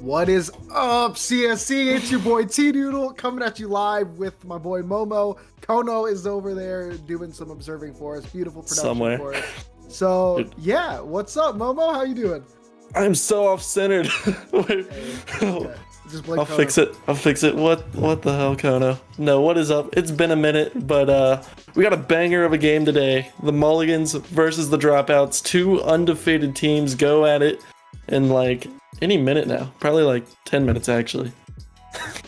What is up, CSC? It's your boy T-Doodle coming at you live with my boy Momo. Kono is over there doing some observing for us. Beautiful production Somewhere. for us. So, yeah, what's up, Momo? How you doing? I'm so off-centered. Wait. Okay. Just blink I'll Kono. fix it. What the hell, Kono? No, what is up? It's been a minute, but we got a banger of a game today. The Mulligans versus the Dropouts. Two undefeated teams go at it in like any minute now. Probably like 10 minutes actually.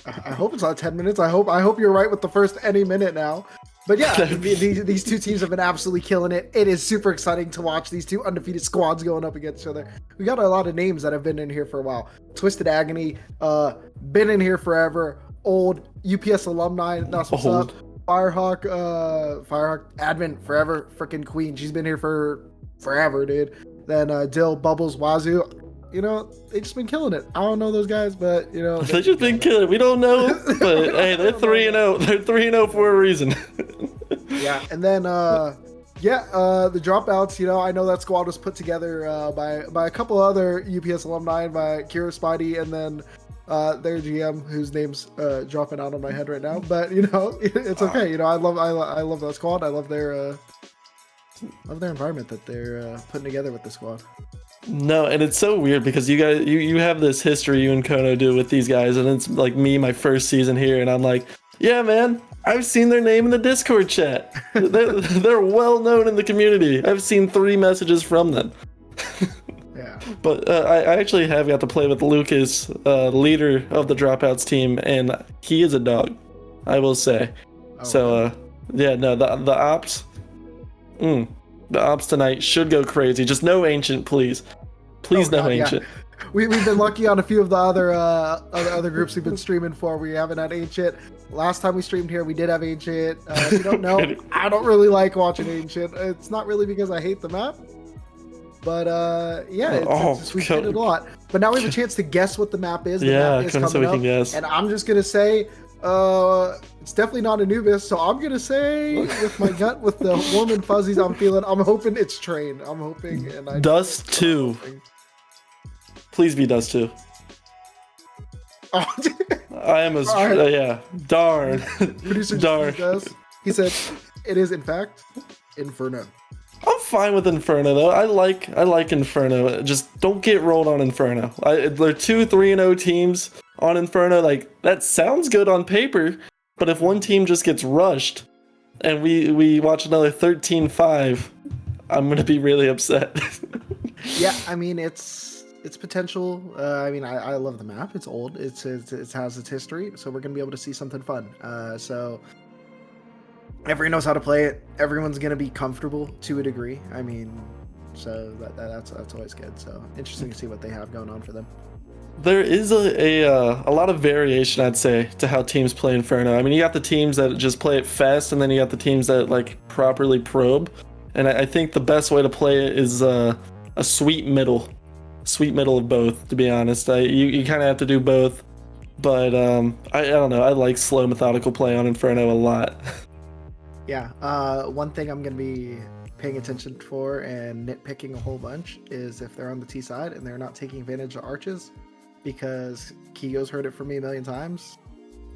I hope it's not 10 minutes. I hope you're right with the first any minute now. But yeah, these two teams have been absolutely killing it. It is super exciting to watch these two undefeated squads going up against each other. We got a lot of names that have been in here for a while. Twisted Agony, been in here forever. Old UPS alumni, that's what's up. Firehawk admin forever, freaking queen. She's been here for forever, dude. Then Dill, Bubbles, Wazoo. You know, they just been killing it. I don't know those guys, but you know they just been killing it. We don't know, but hey, they're 3-0. They're 3-0 for a reason. Yeah, and then the Dropouts. You know, I know that squad was put together by a couple other UPS alumni, by Kira Spidey, and then their GM, whose name's dropping out of my head right now. But you know, it's okay. You know, I love that squad. I love their environment that they're putting together with the squad. No, and it's so weird because you guys, you have this history, you and Kono do with these guys, and it's like me, my first season here, and I'm like, yeah, man, I've seen their name in the Discord chat. They're well known in the community. I've seen 3 messages from them. Yeah. But I actually have got to play with Lucas, leader of the Dropouts team, and he is a dog, I will say. Oh, so, yeah, no, the ops. The ops tonight should go crazy. Just no ancient, please. Please, no ancient. Yeah. We've been lucky on a few of the other groups we've been streaming for. We haven't had ancient. Last time we streamed here, we did have ancient. If you don't know, I don't really like watching ancient. It's not really because I hate the map, but yeah, we played it a lot. But now we have a chance to guess what the map is. The map is coming up, and I'm just gonna say. It's definitely not Anubis, so I'm gonna say with my gut, with the warm and fuzzies I'm feeling, I'm hoping it's Train. I'm hoping, and I Dust 2. Please be Dust 2. Oh. I am yeah. Darn. Producer Darn. He said it is in fact Inferno. I'm fine with Inferno though. I like Inferno. Just don't get rolled on Inferno. They're 2 3-0 teams on Inferno. Like that sounds good on paper, but if one team just gets rushed and we watch another 13-5, I'm gonna be really upset. Yeah, I mean it's potential. I mean I love the map. It's old. It has its history, so we're gonna be able to see something fun. So. Everyone knows how to play it. Everyone's gonna be comfortable to a degree. I mean, so that's always good. So interesting to see what they have going on for them. There is a lot of variation, I'd say, to how teams play Inferno. I mean, you got the teams that just play it fast, and then you got the teams that like properly probe. And I think the best way to play it is a sweet middle of both. To be honest, you kind of have to do both. But I don't know. I like slow, methodical play on Inferno a lot. Yeah, one thing I'm going to be paying attention for and nitpicking a whole bunch is if they're on the T side and they're not taking advantage of arches, because Kigo's heard it from me a million times.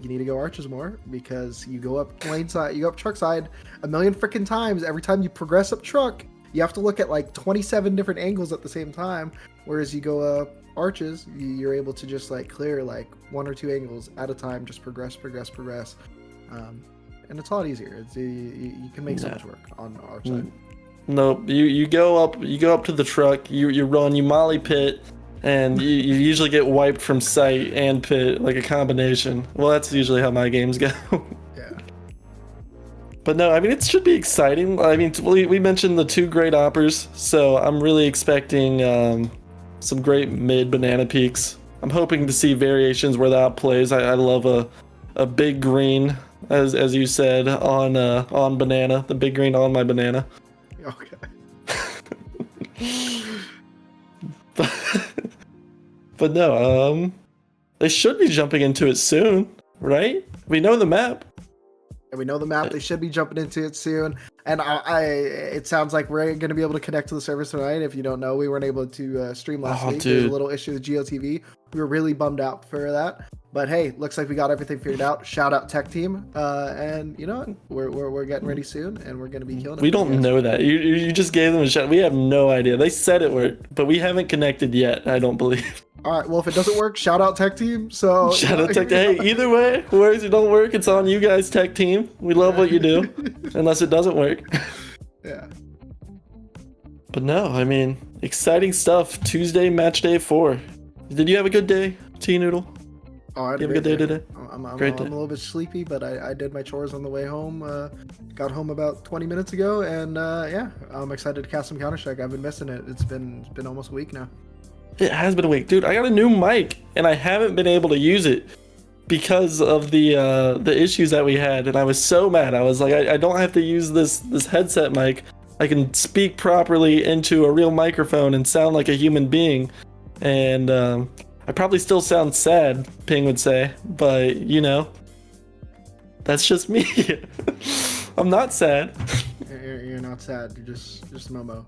You need to go arches more because you go up lane side, you go up truck side a million freaking times. Every time you progress up truck, you have to look at like 27 different angles at the same time. Whereas you go up arches, you're able to just like clear like 1 or 2 angles at a time, just progress. And it's a lot easier. You can make so much work on our side. Nope. You go up to the truck. You run. You molly pit, and you usually get wiped from sight and pit, like a combination. Well, that's usually how my games go. Yeah. But no, I mean it should be exciting. I mean we mentioned the 2 great oppers, so I'm really expecting some great mid banana peaks. I'm hoping to see variations where the op plays. I love a big green. As you said on banana, the big green on my banana. Okay. but no, they should be jumping into it soon, right? We know the map. And we know the map. They should be jumping into it soon. And it sounds like we're going to be able to connect to the servers tonight. If you don't know, we weren't able to stream last week. There was a little issue with GeoTV. We were really bummed out for that. But hey, looks like we got everything figured out. Shout out tech team. And you know what? We're getting ready soon, and we're going to be killing it. We don't know that. You just gave them a shout. We have no idea. They said it worked, but we haven't connected yet, I don't believe. All right, well, if it doesn't work, shout out tech team. So shout out tech. Hey, either way, works or don't work, it's on you guys, tech team. We love what you do, unless it doesn't work. Yeah. But no, I mean, exciting stuff. Tuesday, match day 4. Did you have a good day, T-Noodle? Oh, I had you have a good day today? I'm a little bit sleepy, but I did my chores on the way home. Got home about 20 minutes ago, and yeah, I'm excited to cast some Counter-Strike. I've been missing it. It's been almost a week now. It has been a week, dude. I got a new mic, and I haven't been able to use it because of the issues that we had, and I was so mad. I was like, I don't have to use this headset mic. I can speak properly into a real microphone and sound like a human being, and I probably still sound sad, Ping would say, but you know, that's just me. I'm not sad. You're not sad. You're just Momo.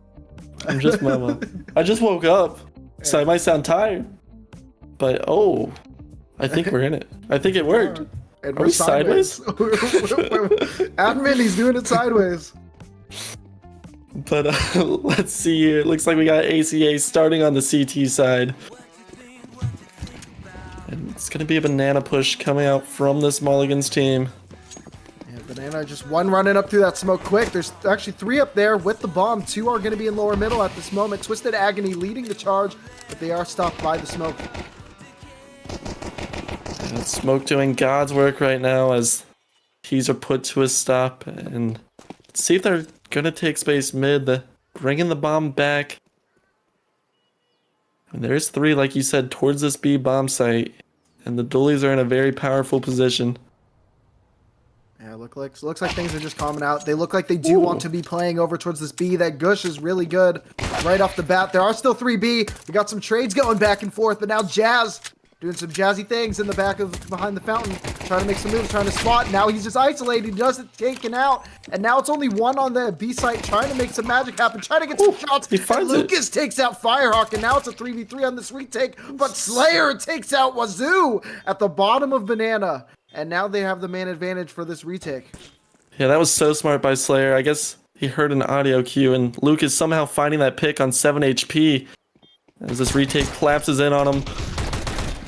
I'm just Momo. I just woke up, so I might sound tired. But oh, I think we're in it. I think it worked. And Are we sideways? Admin, he's doing it sideways. But let's see here. It looks like we got ACA starting on the CT side. And it's going to be a banana push coming out from this Mulligans team. Yeah, banana just one running up through that smoke quick. There's actually 3 up there with the bomb. 2 are going to be in lower middle at this moment. Twisted Agony leading the charge, but they are stopped by the smoke. And smoke doing God's work right now as keys are put to a stop. And let's see if they're going to take space mid, bringing the bomb back. And there's 3, like you said, towards this B bomb site. And the Dullies are in a very powerful position. Yeah, looks like things are just calming out. They look like they do want to be playing over towards this B. That Gush is really good right off the bat. There are still 3 B. We got some trades going back and forth, but now Jazz doing some jazzy things in the back of behind the fountain, trying to make some moves, trying to spot. Now he's just isolated. He doesn't taken out, and now it's only 1 on the B site, trying to make some magic happen, trying to get some shots. He finds Lucas takes out Firehawk, and now it's a 3v3 on this retake. But Slayer takes out Wazoo at the bottom of Banana, and now they have the man advantage for this retake. Yeah, that was so smart by Slayer. I guess he heard an audio cue, and Lucas somehow finding that pick on 7 HP as this retake collapses in on him.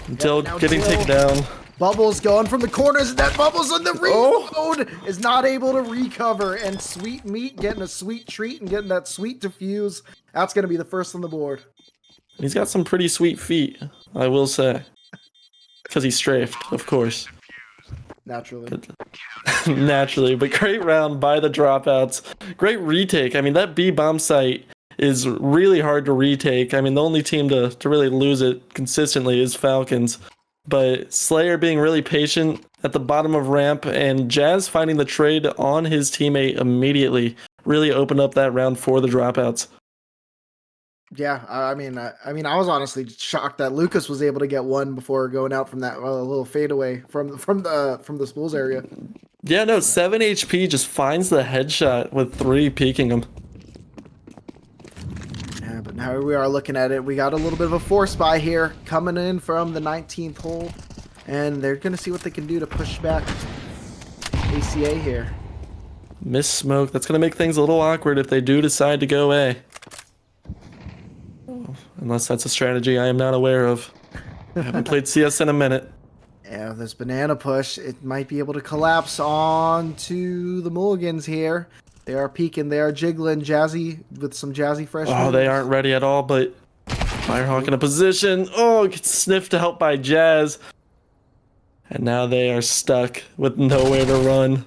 Until getting taken down. Bubbles going from the corners, and that Bubbles on the reload is not able to recover. And Sweet Meat getting a sweet treat and getting that sweet defuse. That's going to be the first on the board. He's got some pretty sweet feet, I will say. Because he strafed, of course. Naturally. Naturally, but great round by the Dropouts. Great retake. I mean, that B bomb site is really hard to retake. I mean, the only team to really lose it consistently is Falcons. But Slayer being really patient at the bottom of ramp, and Jazz finding the trade on his teammate immediately really opened up that round for the Dropouts. Yeah, I mean, I was honestly shocked that Lucas was able to get 1 before going out from that little fadeaway from the schools area. Yeah, no, 7 HP just finds the headshot with 3 peeking him. Yeah, but now we are looking at it. We got a little bit of a force buy here coming in from the 19th hole, and they're going to see what they can do to push back ACA here. Miss smoke. That's going to make things a little awkward if they do decide to go A. Unless that's a strategy I am not aware of. I haven't played CS in a minute. Yeah, this banana push, it might be able to collapse onto the Mulligans here. They are peeking, they are jiggling Jazzy with some Jazzy fresh moves. They aren't ready at all, but Firehawk in a position. Oh, gets sniffed out by Jazz. And now they are stuck with nowhere to run.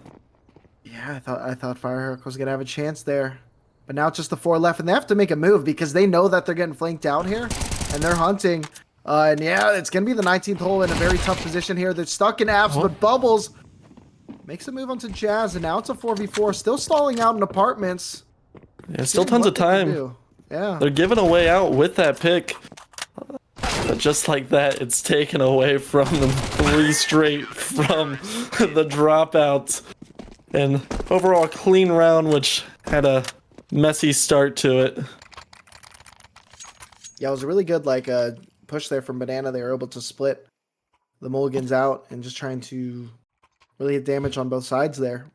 Yeah, I thought Firehawk was going to have a chance there. But now it's just the 4 left, and they have to make a move because they know that they're getting flanked out here, and they're hunting. And yeah, it's going to be the 19th hole in a very tough position here. They're stuck in apps, but Bubbles makes a move onto Jazz, and now it's a 4v4. Still stalling out in apartments. Yeah, still tons of time. Yeah. They're giving a way out with that pick. But just like that, it's taken away from them. 3 straight from the Dropouts. And overall clean round, which had a messy start to it. Yeah, it was a really good push there from Banana. They were able to split the Mulligans out and just trying to really hit damage on both sides there.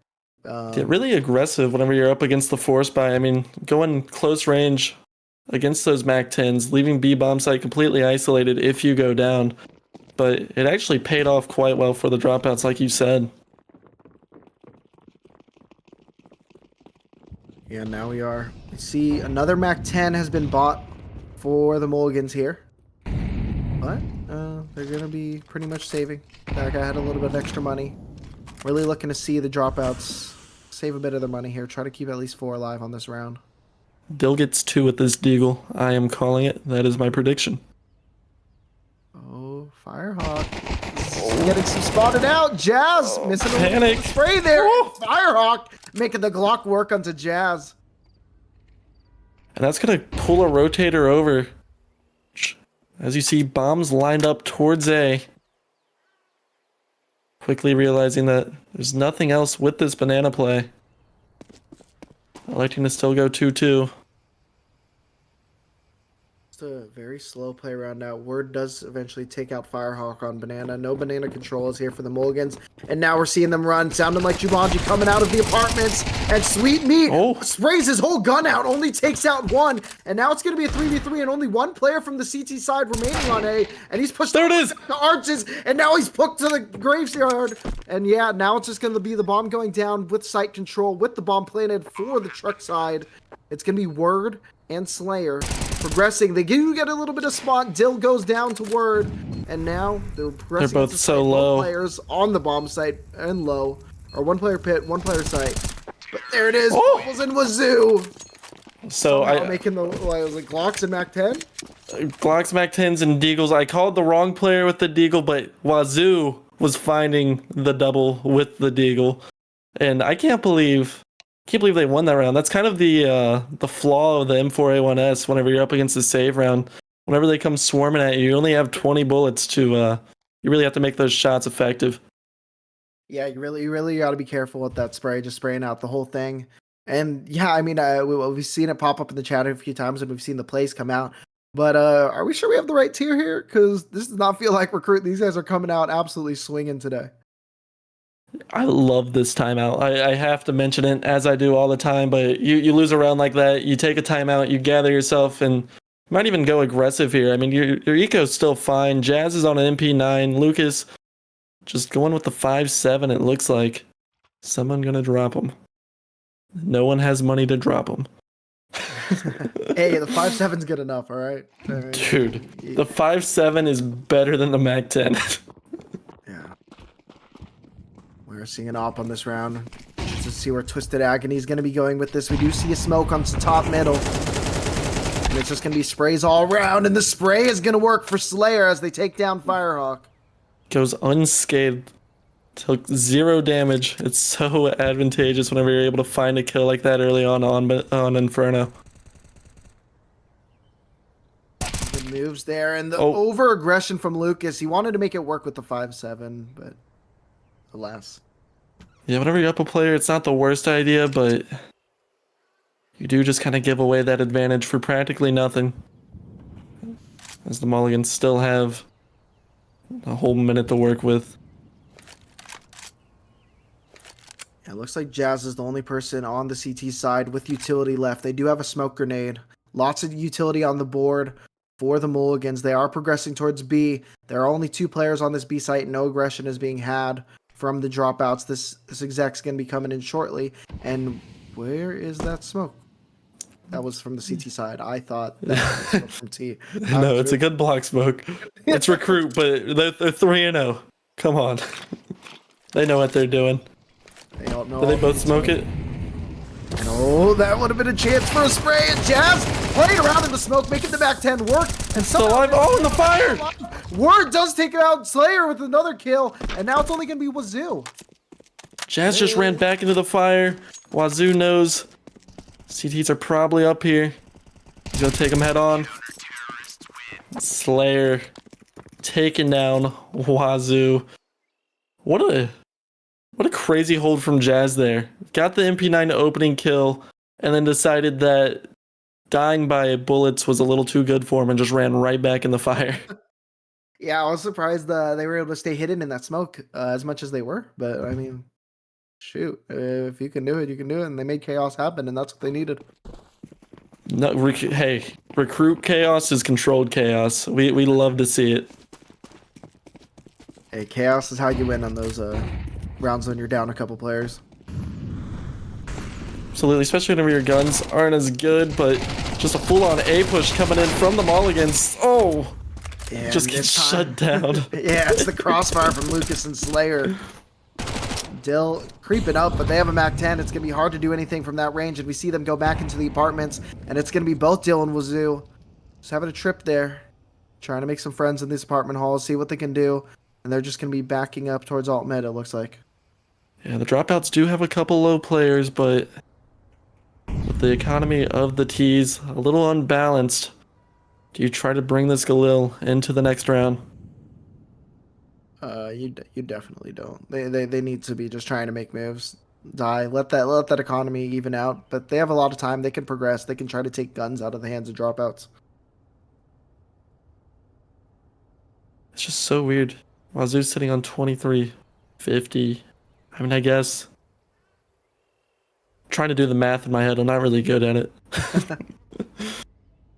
Yeah, really aggressive whenever you're up against the force buy. I mean, going close range against those MAC-10s, leaving B bomb site completely isolated if you go down. But it actually paid off quite well for the dropouts, like you said. Yeah, now we see another MAC-10 has been bought for the Mulligans here. But they're going to be pretty much saving. That guy had a little bit of extra money. Really looking to see the dropouts save a bit of their money here. Try to keep at least 4 alive on this round. Dill gets 2 with this deagle. I am calling it. That is my prediction. Oh, Firehawk. Getting some spotted out. Jazz missing a panic. little spray there. Firehawk making the Glock work onto Jazz. And that's going to pull a rotator over. As you see, bombs lined up towards A. Quickly realizing that there's nothing else with this banana play. Electing to still go 2-2. Just a very slow play around now. Word does eventually take out Firehawk on Banana. No banana control is here for the Mulligans. And now we're seeing them run, sounding like Jumanji coming out of the apartments. And Sweet Meat sprays his whole gun out, only takes out 1. And now it's going to be a 3v3 and only 1 player from the CT side remaining on A. And he's pushed there it is. The arches, and now he's hooked to the graveyard. And yeah, now it's just going to be the bomb going down with site control, with the bomb planted for the truck side. It's going to be Word and Slayer progressing. They do get a little bit of spot. Dill goes down to Word, and now they're progressing. They're both so low. Players on the bomb site and low, or 1 player pit, 1 player site. But there it is. Bubbles and Wazoo. So I making the Glocks and MAC-10. Glocks, MAC-10s, and Deagles. I called the wrong player with the Deagle, but Wazoo was finding the double with the Deagle, and I can't believe they won that round. That's kind of the flaw of the M4A1S. Whenever you're up against a save round, whenever they come swarming at you, you only have 20 bullets to. You really have to make those shots effective. Yeah, you really got to be careful with that spray, just spraying out the whole thing. And yeah, I mean, we've seen it pop up in the chat a few times, and we've seen the plays come out. But are we sure we have the right tier here? Because this does not feel like recruit. These guys are coming out absolutely swinging today. I love this timeout. I have to mention it, as I do all the time, but you lose a round like that, you take a timeout, you gather yourself, and you might even go aggressive here. I mean, your eco's still fine. Jazz is on an MP9. Lucas just going with the 5-7, it looks like. Someone gonna drop him. No one has money to drop him. Hey, the 5-7's good enough, all right? Dude, the 5-7 is better than the MAC-10. We're seeing an op on this round. Just to see where Twisted Agony is going to be going with this. We do see a smoke on the top middle. And it's just going to be sprays all around. And the spray is going to work for Slayer as they take down Firehawk. Goes unscathed. Took 0 damage. It's so advantageous whenever you're able to find a kill like that early on Inferno. Good moves there. And the over-aggression from Lucas. He wanted to make it work with the 5-7, but alas. Yeah, whenever you're up a player, it's not the worst idea, but you do just kind of give away that advantage for practically nothing. As the Mulligans still have a whole minute to work with. Yeah, it looks like Jazz is the only person on the CT side with utility left. They do have a smoke grenade. Lots of utility on the board for the Mulligans. They are progressing towards B. There are only 2 players on this B site. No aggression is being had from the dropouts. This exec's going to be coming in shortly. And where is that smoke? That was from the CT side. I thought that was smoke from T. No, it's a good block smoke. It's recruit, but they're 3-0. Come on. They know what they're doing. They don't know. Did they both smoke it? No, that would have been a chance for a spray. And Jazz playing around in the smoke, making the back 10 work. And still alive. Oh, in the fire! Word does take out Slayer with another kill. And now it's only going to be Wazoo. Jazz just ran back into the fire. Wazoo knows CTs are probably up here. He's going to take them head on. Slayer taking down Wazoo. What a What a crazy hold from Jazz there. Got the MP9 opening kill, and then decided that dying by bullets was a little too good for him and just ran right back in the fire. Yeah, I was surprised they were able to stay hidden in that smoke as much as they were. But I mean, shoot, if you can do it, you can do it. And they made chaos happen, and that's what they needed. No, hey, recruit chaos is controlled chaos. We love to see it. Hey, chaos is how you win on those rounds when you're down a couple players. Absolutely, especially whenever your guns aren't as good, but just a full-on A push coming in from the Mulligans. Oh, Yeah, just gets shut down. Yeah, it's the crossfire from Lucas and Slayer. Dill creeping up, but they have a MAC 10. It's going to be hard to do anything from that range, and we see them go back into the apartments, and it's going to be both Dill and Wazoo. Just having a trip there, trying to make some friends in these apartment halls, see what they can do, and they're just going to be backing up towards alt mid, it looks like. Yeah, the Dropouts do have a couple low players, but with the economy of the T's a little unbalanced, do you try to bring this Galil into the next round? You definitely don't. They need to be just trying to make moves. Let that economy even out. But they have a lot of time. They can progress. They can try to take guns out of the hands of Dropouts. It's just so weird. Wazoo's sitting on 2350. I mean, I guess trying to do the math in my head, I'm not really good at it.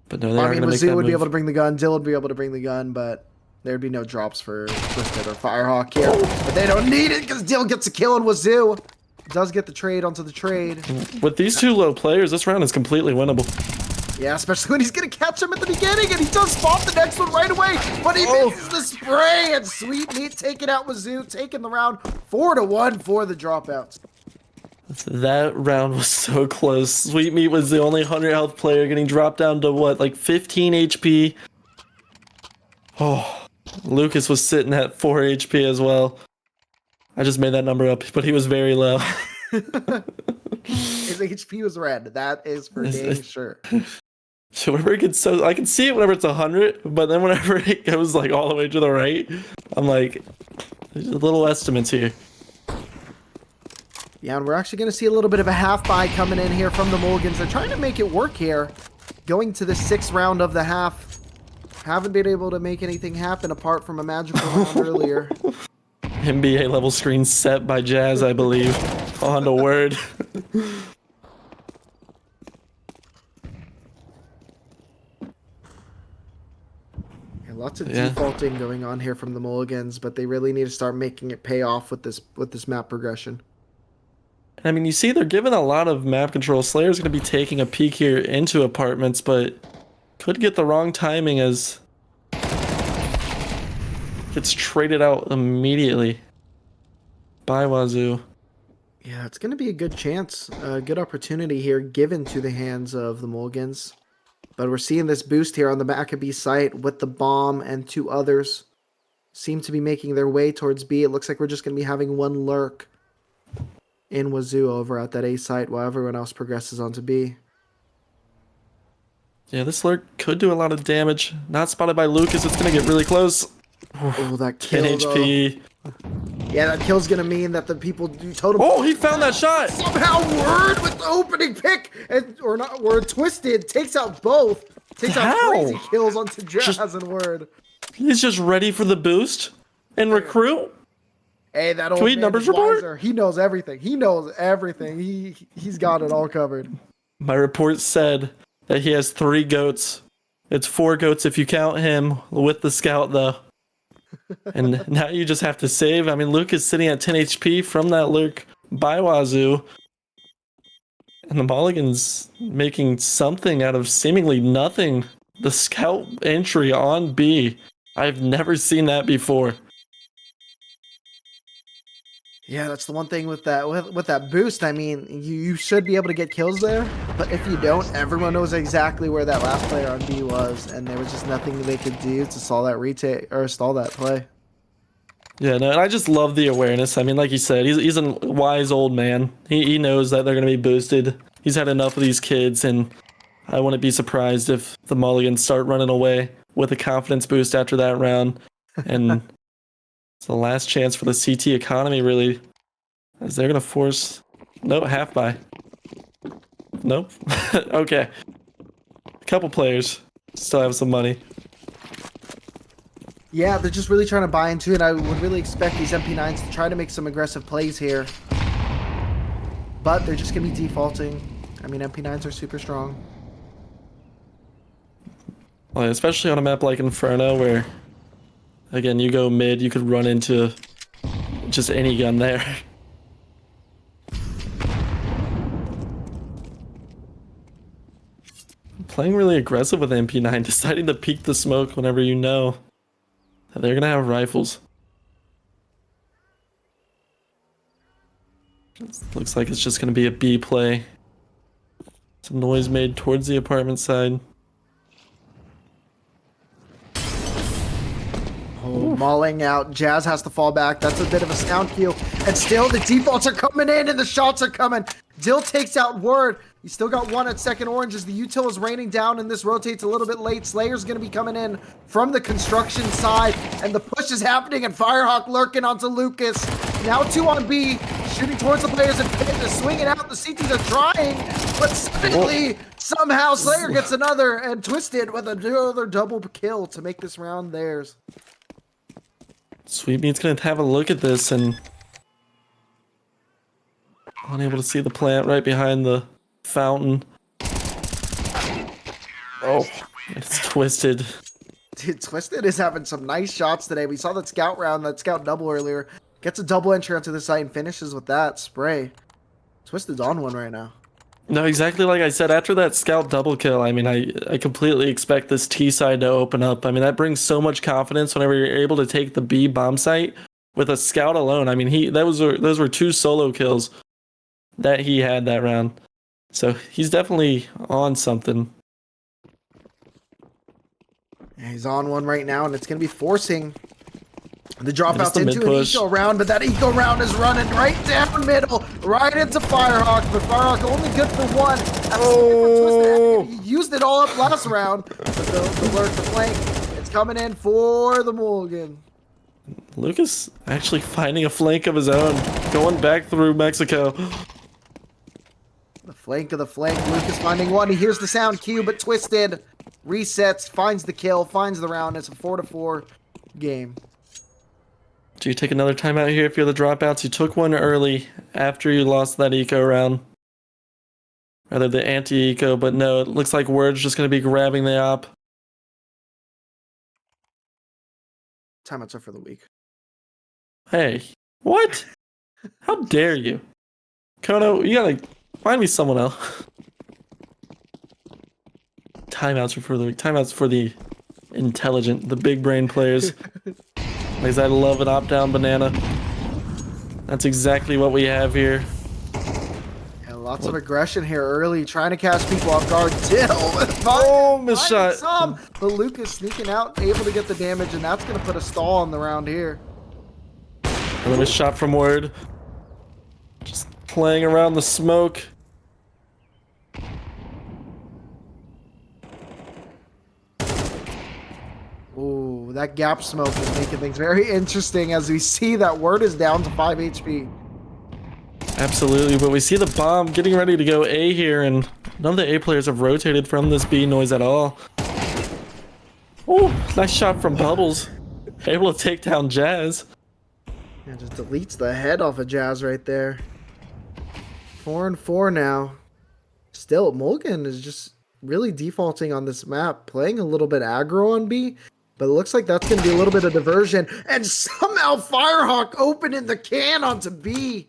But no, they are going to make that Wazoo would move. be able to bring the gun. Dill would be able to bring the gun, but there'd be no drops for Twisted or Firehawk here. But they don't need it because Dill gets a kill on Wazoo. Does get the trade onto the trade. With these two low players, this round is completely winnable. Yeah, especially when he's going to catch him at the beginning, and he does spot the next one right away, but he misses the spray, and Sweet Meat taking out Wazoo, taking the round 4-1 for the Dropouts. That round was so close. Sweet Meat was the only 100 health player, getting dropped down to what, like 15 HP? Oh, Lucas was sitting at 4 HP as well. I just made that number up, but he was very low. His HP was red. That is for dang sure. So whenever it gets I can see it whenever it's 100, but then whenever it goes like all the way to the right, I'm like, there's little estimates here. Yeah, and we're actually going to see a little bit of a half buy coming in here from the Mulligans. They're trying to make it work here. Going to the 6th round of the half. Haven't been able to make anything happen apart from a magical round earlier. NBA level screen set by Jazz, I believe. On the word. Lots of defaulting going on here from the Mulligans, but they really need to start making it pay off with this map progression. I mean, you see they're given a lot of map control. Slayer's going to be taking a peek here into apartments, but could get the wrong timing as gets traded out immediately by Wazoo. Yeah, it's going to be a good chance, a good opportunity here given to the hands of the Mulligans. But we're seeing this boost here on the back of B site with the bomb, and 2 others seem to be making their way towards B. It looks like we're just going to be having one lurk in Wazoo over at that A site while everyone else progresses onto B. Yeah, this lurk could do a lot of damage. Not spotted by Lucas. It's going to get really close. Oh, that kill, 10 HP. Yeah, that kill's going to mean that the people do totem... Oh, he found that shot! Somehow Word with the opening pick, or not Word, Twisted, takes out both. Takes out crazy kills onto Jazz and Word. He's just ready for the boost and recruit. Hey, that old Tweet man numbers is report. wiser. He knows everything. He knows everything. He's got it all covered. My report said that he has 3 goats. It's 4 goats if you count him with the scout, though. And now you just have to save. I mean, Luke is sitting at 10 HP from that lurk by Wazoo. And the Mulligans making something out of seemingly nothing. The scout entry on B. I've never seen that before. Yeah, that's the one thing with that boost. I mean, you should be able to get kills there, but if you don't, everyone knows exactly where that last player on B was, and there was just nothing they could do to stall that retake or stall that play. Yeah, no, and I just love the awareness. I mean, like you said, he's a wise old man. He knows that they're going to be boosted. He's had enough of these kids, and I wouldn't be surprised if the Mulligans start running away with a confidence boost after that round. And it's the last chance for the CT economy, really. Is they're gonna force? No, half buy. Nope. Okay. A couple players still have some money. Yeah, they're just really trying to buy into it. I would really expect these MP9s to try to make some aggressive plays here. But they're just going to be defaulting. I mean, MP9s are super strong. Well, especially on a map like Inferno where, again, you go mid, you could run into just any gun there. Playing really aggressive with MP9, deciding to peek the smoke whenever you know that they're gonna have rifles. Looks like it's just gonna be a B play. Some noise made towards the apartment side. Oh, mauling out. Jazz has to fall back. That's a bit of a sound cue. And still, the defaults are coming in and the shots are coming. Dill takes out Word. He's still got one at second orange as the util is raining down and this rotates a little bit late. Slayer's going to be coming in from the construction side and the push is happening and Firehawk lurking onto Lucas. Now 2 on B, shooting towards the players and they're swinging out. The CTs are trying, but suddenly, somehow Slayer gets another and Twisted with another double kill to make this round theirs. Sweetmeat's gonna have a look at this and unable to see the plant right behind the fountain. Oh, it's Twisted. Dude, Twisted is having some nice shots today. We saw that scout round, that scout double earlier. Gets a double entry onto the site and finishes with that spray. Twisted's on one right now. No, exactly like I said, after that scout double kill, I mean, I completely expect this T side to open up. I mean, that brings so much confidence whenever you're able to take the B bomb site with a scout alone. I mean, those were 2 solo kills that he had that round. So he's definitely on something. Yeah, he's on one right now, and it's going to be forcing the dropouts into an push. eco round, but that eco round is running right down middle, right into Firehawk, but Firehawk only good for 1. Oh! He used it all up last round, but the lurk, the flank, it's coming in for the Mulligan. Lucas actually finding a flank of his own, going back through Mexico. The flank of the flank, Lucas finding one. He hears the sound cue, but Twisted resets, finds the kill, finds the round. It's a 4-4 game. Do you take another timeout here if you're the dropouts? You took one early after you lost that eco round. Rather the anti-eco, but no, it looks like Word's just going to be grabbing the op. Timeouts are for the week. Hey, what? How dare you? Kono, you gotta find me someone else. Timeouts are for the week. Timeouts for the intelligent, the big brain players. Because I love an op-down banana. That's exactly what we have here. Yeah, lots of aggression here early, trying to catch people off guard. Dill, oh, missed shot. But Lucas sneaking out, able to get the damage, and that's going to put a stall on the round here. Another shot from Word. Just playing around the smoke. Ooh, that gap smoke is making things very interesting as we see that Word is down to 5 HP. Absolutely, but we see the bomb getting ready to go A here, and none of the A players have rotated from this B noise at all. Oh, nice shot from Bubbles. Able to take down Jazz. Yeah, just deletes the head off of Jazz right there. 4-4 now. Still, Mulligan is just really defaulting on this map, playing a little bit aggro on B, but it looks like that's going to be a little bit of diversion. And somehow Firehawk opening the can onto B.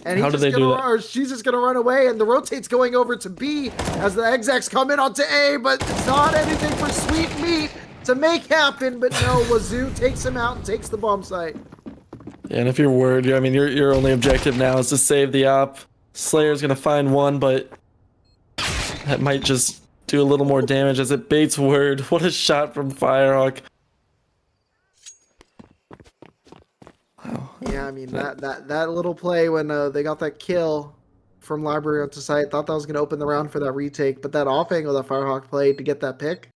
And How did they do that? Or she's just going to run away, and the rotate's going over to B as the execs come in onto A, but it's not anything for Sweet Meat to make happen. But no, Wazoo takes him out and takes the bomb site. Yeah, and if you're Word, I mean, your only objective now is to save the op. Slayer's gonna find one, but that might just do a little more damage as it baits Word. What a shot from Firehawk. Wow. Yeah, I mean, that little play when they got that kill from Library onto site, thought that was going to open the round for that retake, but that off angle that Firehawk played to get that pick,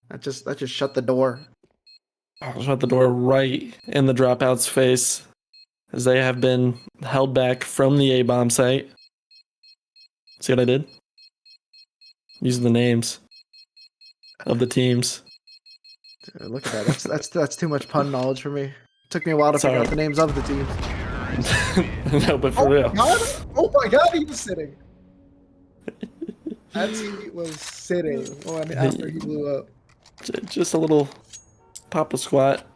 that just shut the door. Shut the door right in the dropout's face. as they have been held back from the A-bomb site. See what I did? Using the names of the teams. Dude, look at that. That's too much pun knowledge for me. Took me a while to figure out the names of the teams. No, but for real. Oh my god, he was sitting. As he was sitting. Oh, I mean, after he blew up. Just a little papa squat.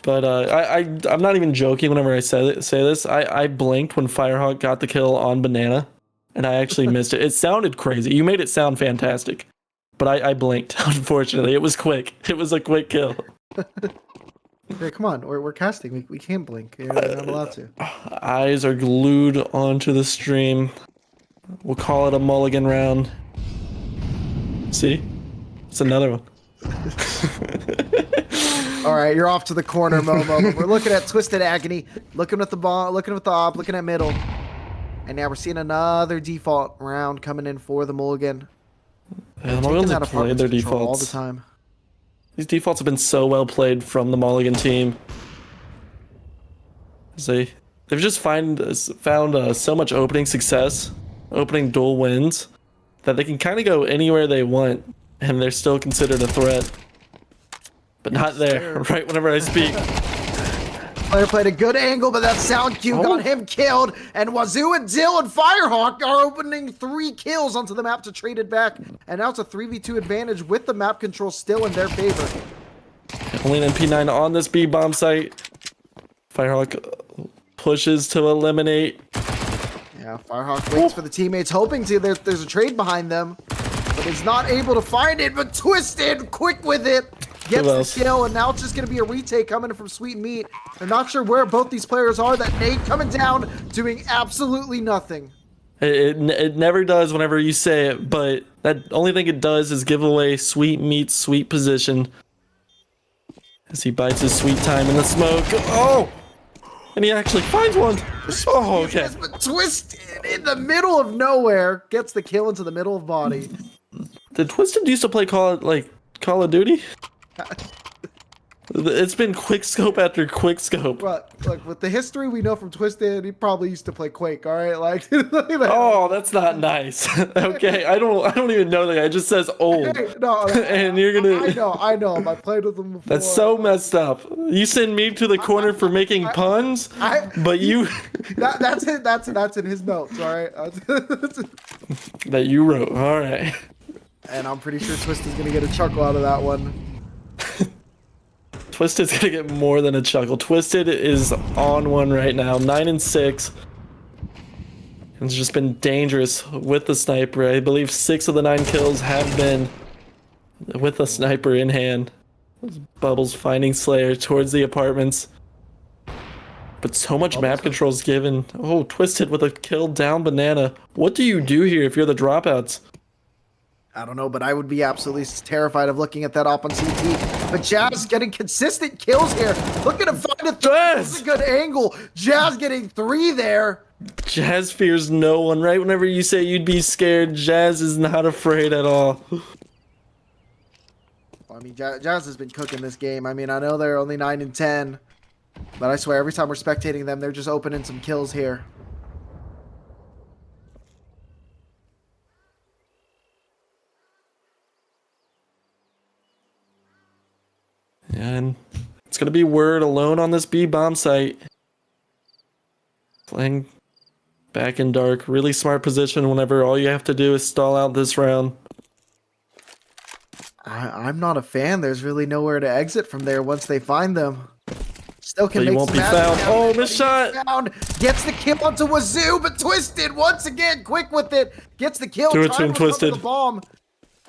But I'm not even joking whenever I say this. I blinked when Firehawk got the kill on Banana, and I actually missed it. It sounded crazy. You made it sound fantastic. But I blinked, unfortunately. It was quick. It was a quick kill. Hey, come on. We're casting. We can't blink. You're not allowed to. Eyes are glued onto the stream. We'll call it a mulligan round. See? It's another one. All right, you're off to the corner, Momo. We're looking at Twisted Agony, looking at the ball, looking at the op, looking at middle, and now we're seeing another default round coming in for the mulligan. Yeah, the Mulligans have played their defaults all the time. These defaults have been so well played from the mulligan team. They've just found so much opening success, opening duel wins, that they can kind of go anywhere they want, and they're still considered a threat. But not there, right whenever I speak. Player played a good angle, but that sound cue got him killed. And Wazoo and Dill and Firehawk are opening 3 kills onto the map to trade it back. And now it's a 3v2 advantage with the map control still in their favor. Only an MP9 on this B bomb site. Firehawk pushes to eliminate. Yeah, Firehawk waits for the teammates, hoping to. There's a trade behind them, but is not able to find it. But Twisted, quick with it. Gets the kill, and now it's just going to be a retake coming from Sweet Meat. I'm not sure where both these players are. That nade coming down, doing absolutely nothing. It never does whenever you say it, but that only thing it does is give away Sweet Meat's sweet position. As he bites his sweet time in the smoke. Oh! And he actually finds one. Oh, okay. Yes, but Twisted in the middle of nowhere gets the kill into the middle of body. Did Twisted used to play Call of Duty? It's been quick scope after quick scope. But look, with the history we know from Twisted, he probably used to play Quake. All right, like. Oh, that's not nice. Okay, I don't even know the guy. It just says old. Hey, no, and you're gonna. I know. I played with him before. That's so messed up. You send me to the corner for making puns, but you. That's it. That's in his notes. All right. That you wrote. All right. And I'm pretty sure Twisted's gonna get a chuckle out of that one. Twisted's gonna get more than a chuckle. Twisted is on one right now, 9-6. It's just been dangerous with the sniper. I believe 6 of the 9 kills have been with the sniper in hand. Bubbles finding Slayer towards the apartments. But so much map control's given. Oh, Twisted with a kill down Banana. What do you do here if you're the Dropouts? I don't know, but I would be absolutely terrified of looking at that op on CT. But Jazz getting consistent kills here. Looking to find a That's a good angle. Jazz getting 3 there. Jazz fears no one. Right whenever you say you'd be scared, Jazz is not afraid at all. Well, I mean, Jazz has been cooking this game. I mean, I know they're only 9-10. But I swear, every time we're spectating them, they're just opening some kills here. And it's going to be Word alone on this B bomb site. Playing back in dark. Really smart position whenever all you have to do is stall out this round. I'm not a fan. There's really nowhere to exit from there once they find them. Still can make won't be found. Oh, missed shot. Gets the kill onto Wazoo, but Twisted once again, quick with it. Gets the kill. 2-2 Twisted. The bomb.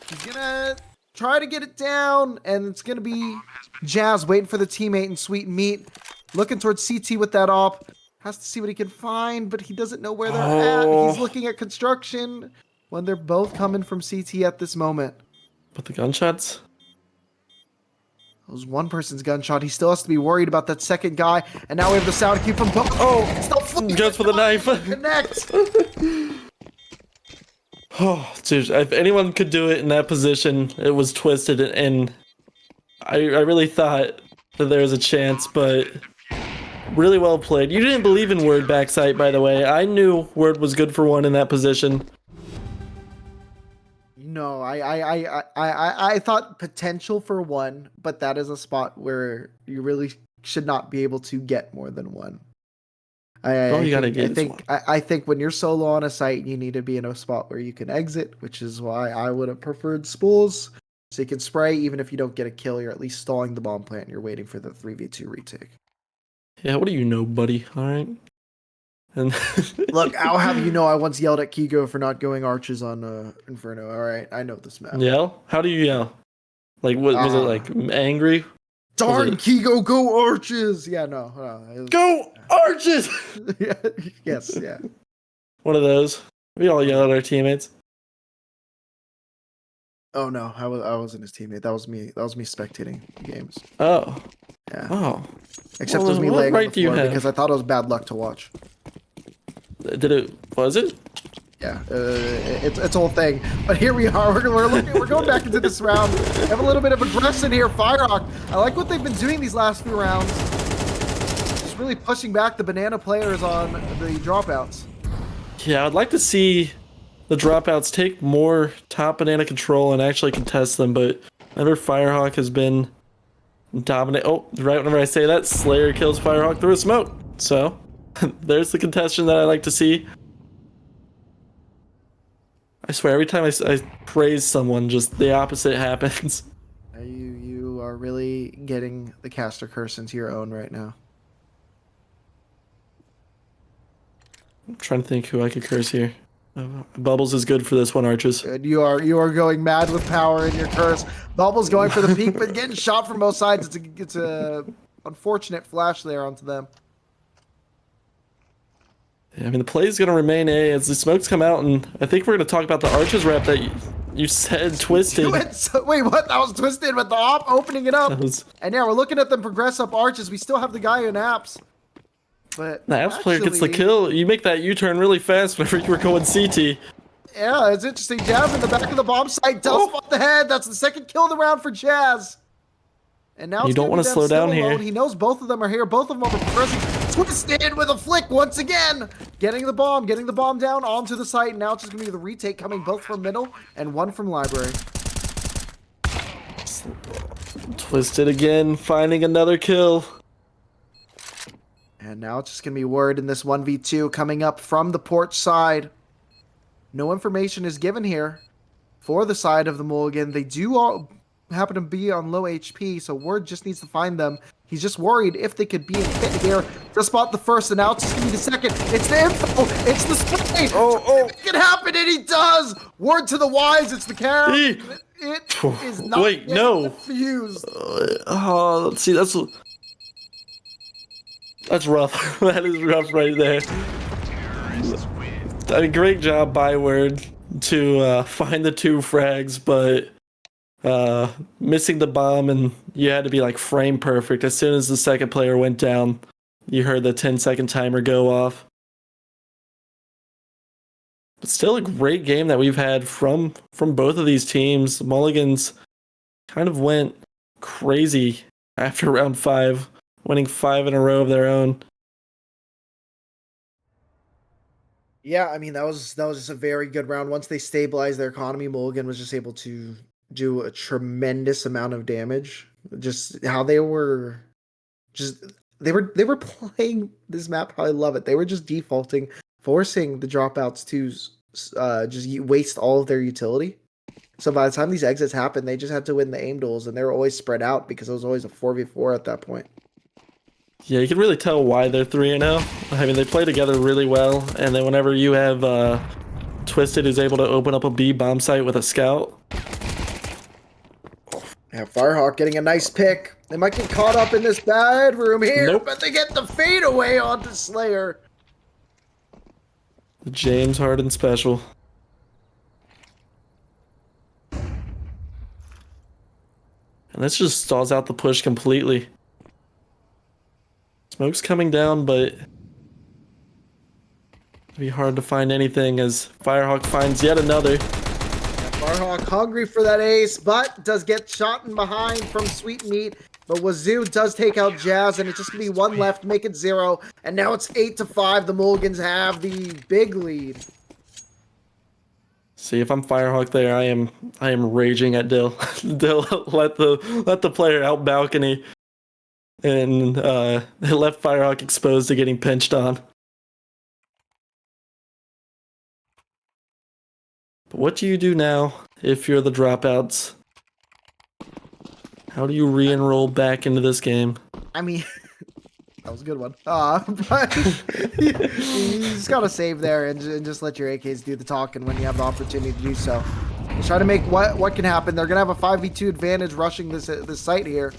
He's gonna try to get it down, and it's gonna be Jazz waiting for the teammate in Sweet Meat, looking towards CT with that op. Has to see what he can find, but he doesn't know where they're at. He's looking at construction when they're both coming from CT at this moment. But the gunshots? It was one person's gunshot. He still has to be worried about that second guy. And now we have the sound cue from both. Oh, still goes for the knife. Connect. Oh, dude, if anyone could do it in that position, it was Twisted. And I really thought that there was a chance, but Really well played. You didn't believe in Word backside, by the way. I knew Word was good for one in that position. No, I thought potential for one, but that is a spot where you really should not be able to get more than one. I think when you're solo on a site, you need to be in a spot where you can exit, which is why I would have preferred spools. So you can spray, even if you don't get a kill, you're at least stalling the bomb plant. And you're waiting for the 3v2 retake. Yeah, what do you know, buddy? All right. And look, I'll have you know, I once yelled at Kigo for not going arches on Inferno. All right, I know this map. Yell? How do you yell? Like, what was it like? Angry? Darn, Kigo, go arches! Yeah, no. Go arches! Yeah, yes, yeah. One of those. We all yell at our teammates. Oh no, I wasn't his teammate. That was me. That was me spectating the games. Oh. Yeah. Oh. Except it was me laying on the floor because I thought it was bad luck to watch. Was it? Yeah, it's a whole thing. But here we are. We're going back into this round. We have a little bit of aggression here. Firehawk. I like what they've been doing these last few rounds. Just really pushing back the banana players on the dropouts. Yeah, I'd like to see the dropouts take more top banana control and actually contest them. But whenever Firehawk has been dominant. Oh, right whenever I say that, Slayer kills Firehawk through a smoke. So there's the contestation that I like to see. I swear, every time I praise someone, just the opposite happens. You are really getting the caster curse into your own right now. I'm trying to think who I could curse here. Bubbles is good for this one, Arches. You are going mad with power in your curse. Bubbles going for the peak, but getting shot from both sides. It's a unfortunate flash there onto them. Yeah, I mean, the play is going to remain A as the smokes come out, and I think we're going to talk about the Arches rep that you said twisted. Wait, what? That was twisted with the op opening it up. And yeah, we're looking at them progress up Arches. We still have the guy in apps. But the apps player gets the kill. You make that U-turn really fast whenever you were going CT. Yeah, it's interesting. Jazz in the back of the bomb site does spot the head. That's the second kill of the round for Jazz. And now you don't want to slow down here. He knows both of them are here. Both of them are progressing. Twisted with a flick once again. Getting the bomb down onto the site. And now it's just going to be the retake coming both from middle and one from library. Twisted again, finding another kill. And now it's just going to be Word in this 1v2 coming up from the porch side. No information is given here for the side of the Mulligan. They do all happen to be on low HP, so Word just needs to find them. He's just worried if they could be in hit here to spot the first, and now it's just going to be the second. It's the info. It's the spray. Oh. It can happen, and he does. Word to the wise. It's the carry. It is not. Wait, no. Fused. Let's see. That's rough. That is rough right there. I mean, great job by Word to find the two frags, but missing the bomb, and you had to be like frame perfect. As soon as the second player went down, you heard the 10-second timer go off. But still a great game that we've had from both of these teams. The Mulligans kind of went crazy after round 5. Winning 5 in a row of their own. Yeah, I mean, that was just a very good round. Once they stabilized their economy, Mulligan was just able to do a tremendous amount of damage. Just how they were playing this map, how I love it. They were just defaulting, forcing the dropouts to just waste all of their utility. So by the time these exits happened, they just had to win the aim duels, and they were always spread out because it was always a 4v4 at that point. Yeah, you can really tell why they're 3-0. I mean, they play together really well, and then whenever you have Twisted who's able to open up a B bomb site with a scout. Yeah, Firehawk getting a nice pick. They might get caught up in this bad room here, but they get the fadeaway onto Slayer. The James Harden special. And this just stalls out the push completely. Smoke's coming down, but it'll be hard to find anything as Firehawk finds yet another. Firehawk hungry for that ace, but does get shot in behind from Sweet Meat. But Wazoo does take out Jazz, and it's just going to be one left, make it 0. And now it's 8-5. The Mulligans have the big lead. See, if I'm Firehawk there, I am raging at Dill. Dill let the player out balcony, and it left Firehawk exposed to getting pinched on. But what do you do now if you're the Dropouts? How do you re-enroll back into this game? I mean, that was a good one. But you just got to save there and just let your AKs do the talking when you have the opportunity to do so. Let's try to make what can happen. They're going to have a 5v2 advantage rushing this site here.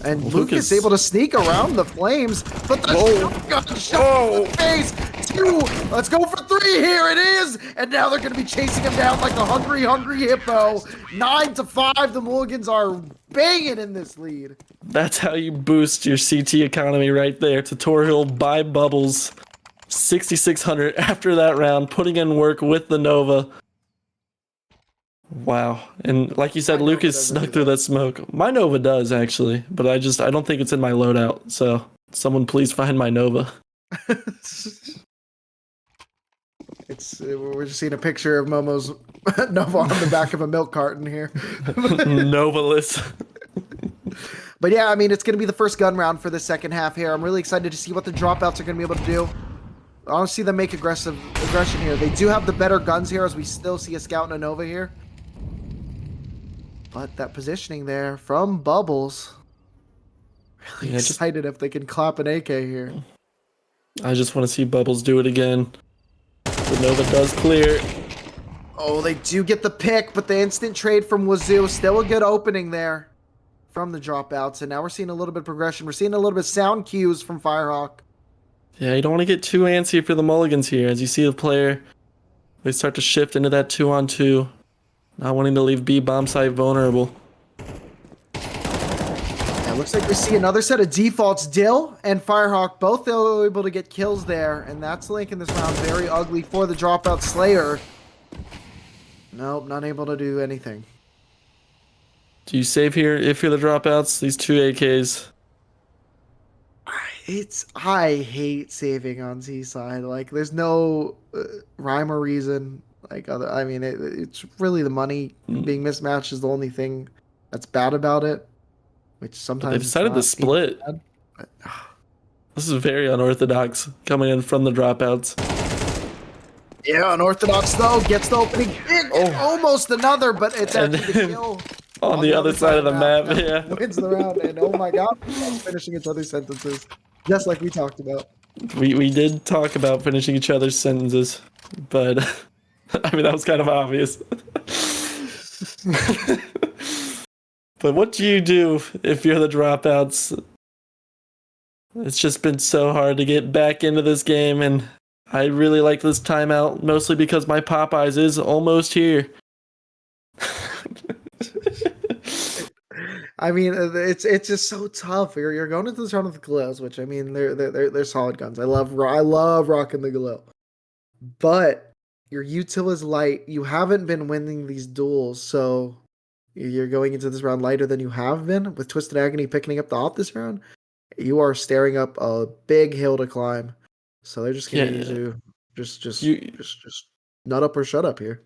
And Lucas able to sneak around the flames, but the shotgun in the face. 2. Let's go for 3. Here it is. And now they're going to be chasing him down like a hungry hippo. 9-5. The Mulligans are banging in this lead. That's how you boost your CT economy right there. Tutorial by Bubbles. 6,600 after that round, putting in work with the Nova. Wow. And like you said, Lucas snuck through that smoke. My Nova does, actually, but I don't think it's in my loadout. So someone please find my Nova. We're just seeing a picture of Momo's Nova on the back of a milk carton here. Novaless. But yeah, I mean, it's going to be the first gun round for the second half here. I'm really excited to see what the Dropouts are going to be able to do. I want to see them make aggression here. They do have the better guns here, as we still see a Scout and a Nova here. But that positioning there from Bubbles. Really excited if they can clap an AK here. I just want to see Bubbles do it again. The Nova does clear. Oh, they do get the pick, but the instant trade from Wazoo. Still a good opening there from the Dropouts. And now we're seeing a little bit of progression. We're seeing a little bit of sound cues from Firehawk. Yeah, you don't want to get too antsy for the Mulligans here. As you see the player, they start to shift into that 2-on-2. Not wanting to leave B bomb site vulnerable. Yeah, looks like we see another set of defaults. Dill and Firehawk both able to get kills there, and that's linking this round very ugly for the Dropout Slayer. Nope, not able to do anything. Do you save here if you're the Dropouts? These 2 AKs. I hate saving on Z side. Like, there's no rhyme or reason. Like, I mean, it's really the money being mismatched is the only thing that's bad about it. Which sometimes they decided to split. Bad, but, this is very unorthodox coming in from the Dropouts. Yeah, unorthodox though gets the opening. Almost another, but it's actually the kill on the other side of the map. Yeah, wins the round, and oh my god, finishing each other's sentences, just like we talked about. We did talk about finishing each other's sentences, but. I mean, that was kind of obvious. But what do you do if you're the Dropouts? It's just been so hard to get back into this game, and I really like this timeout, mostly because my Popeyes is almost here. I mean, it's just so tough. You're going into this round with the Galows, which I mean, they're solid guns. I love rocking the Galow, but your util is light. You haven't been winning these duels, so you're going into this round lighter than you have been. With Twisted Agony picking up the op this round, you are staring up a big hill to climb. So they're just gonna need to just nut up or shut up here.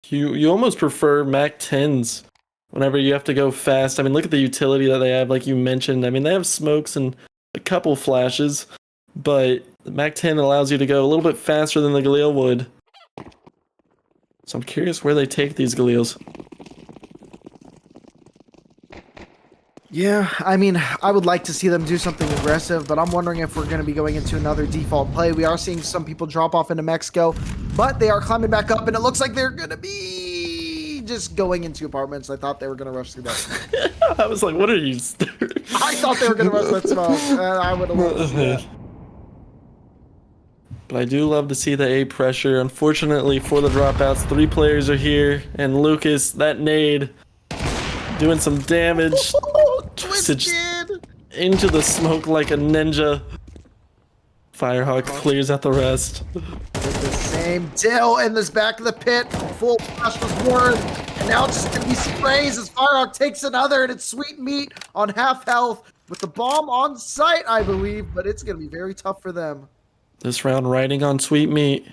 You almost prefer Mac 10s whenever you have to go fast. I mean, look at the utility that they have, like you mentioned. I mean, they have smokes and a couple flashes, but the Mac 10 allows you to go a little bit faster than the Galil would. So I'm curious where they take these Galils. Yeah, I mean, I would like to see them do something aggressive, but I'm wondering if we're going to be going into another default play. We are seeing some people drop off into Mexico, but they are climbing back up, and it looks like they're going to be just going into apartments. I thought they were going to rush through that. I was like, what are you? I thought they were going to rush that smoke. I would have loved to see that. But I do love to see the A pressure. Unfortunately for the Dropouts, 3 players are here, and Lucas, that nade, doing some damage. Twisted into the smoke like a ninja. Firehawk clears out the rest. With the same Dill in this back of the pit. Full flash was worth. now it's just gonna be sprays as Firehawk takes another, and it's Sweet Meat on half health with the bomb on site, I believe, but it's gonna be very tough for them. This round riding on Sweet Meat.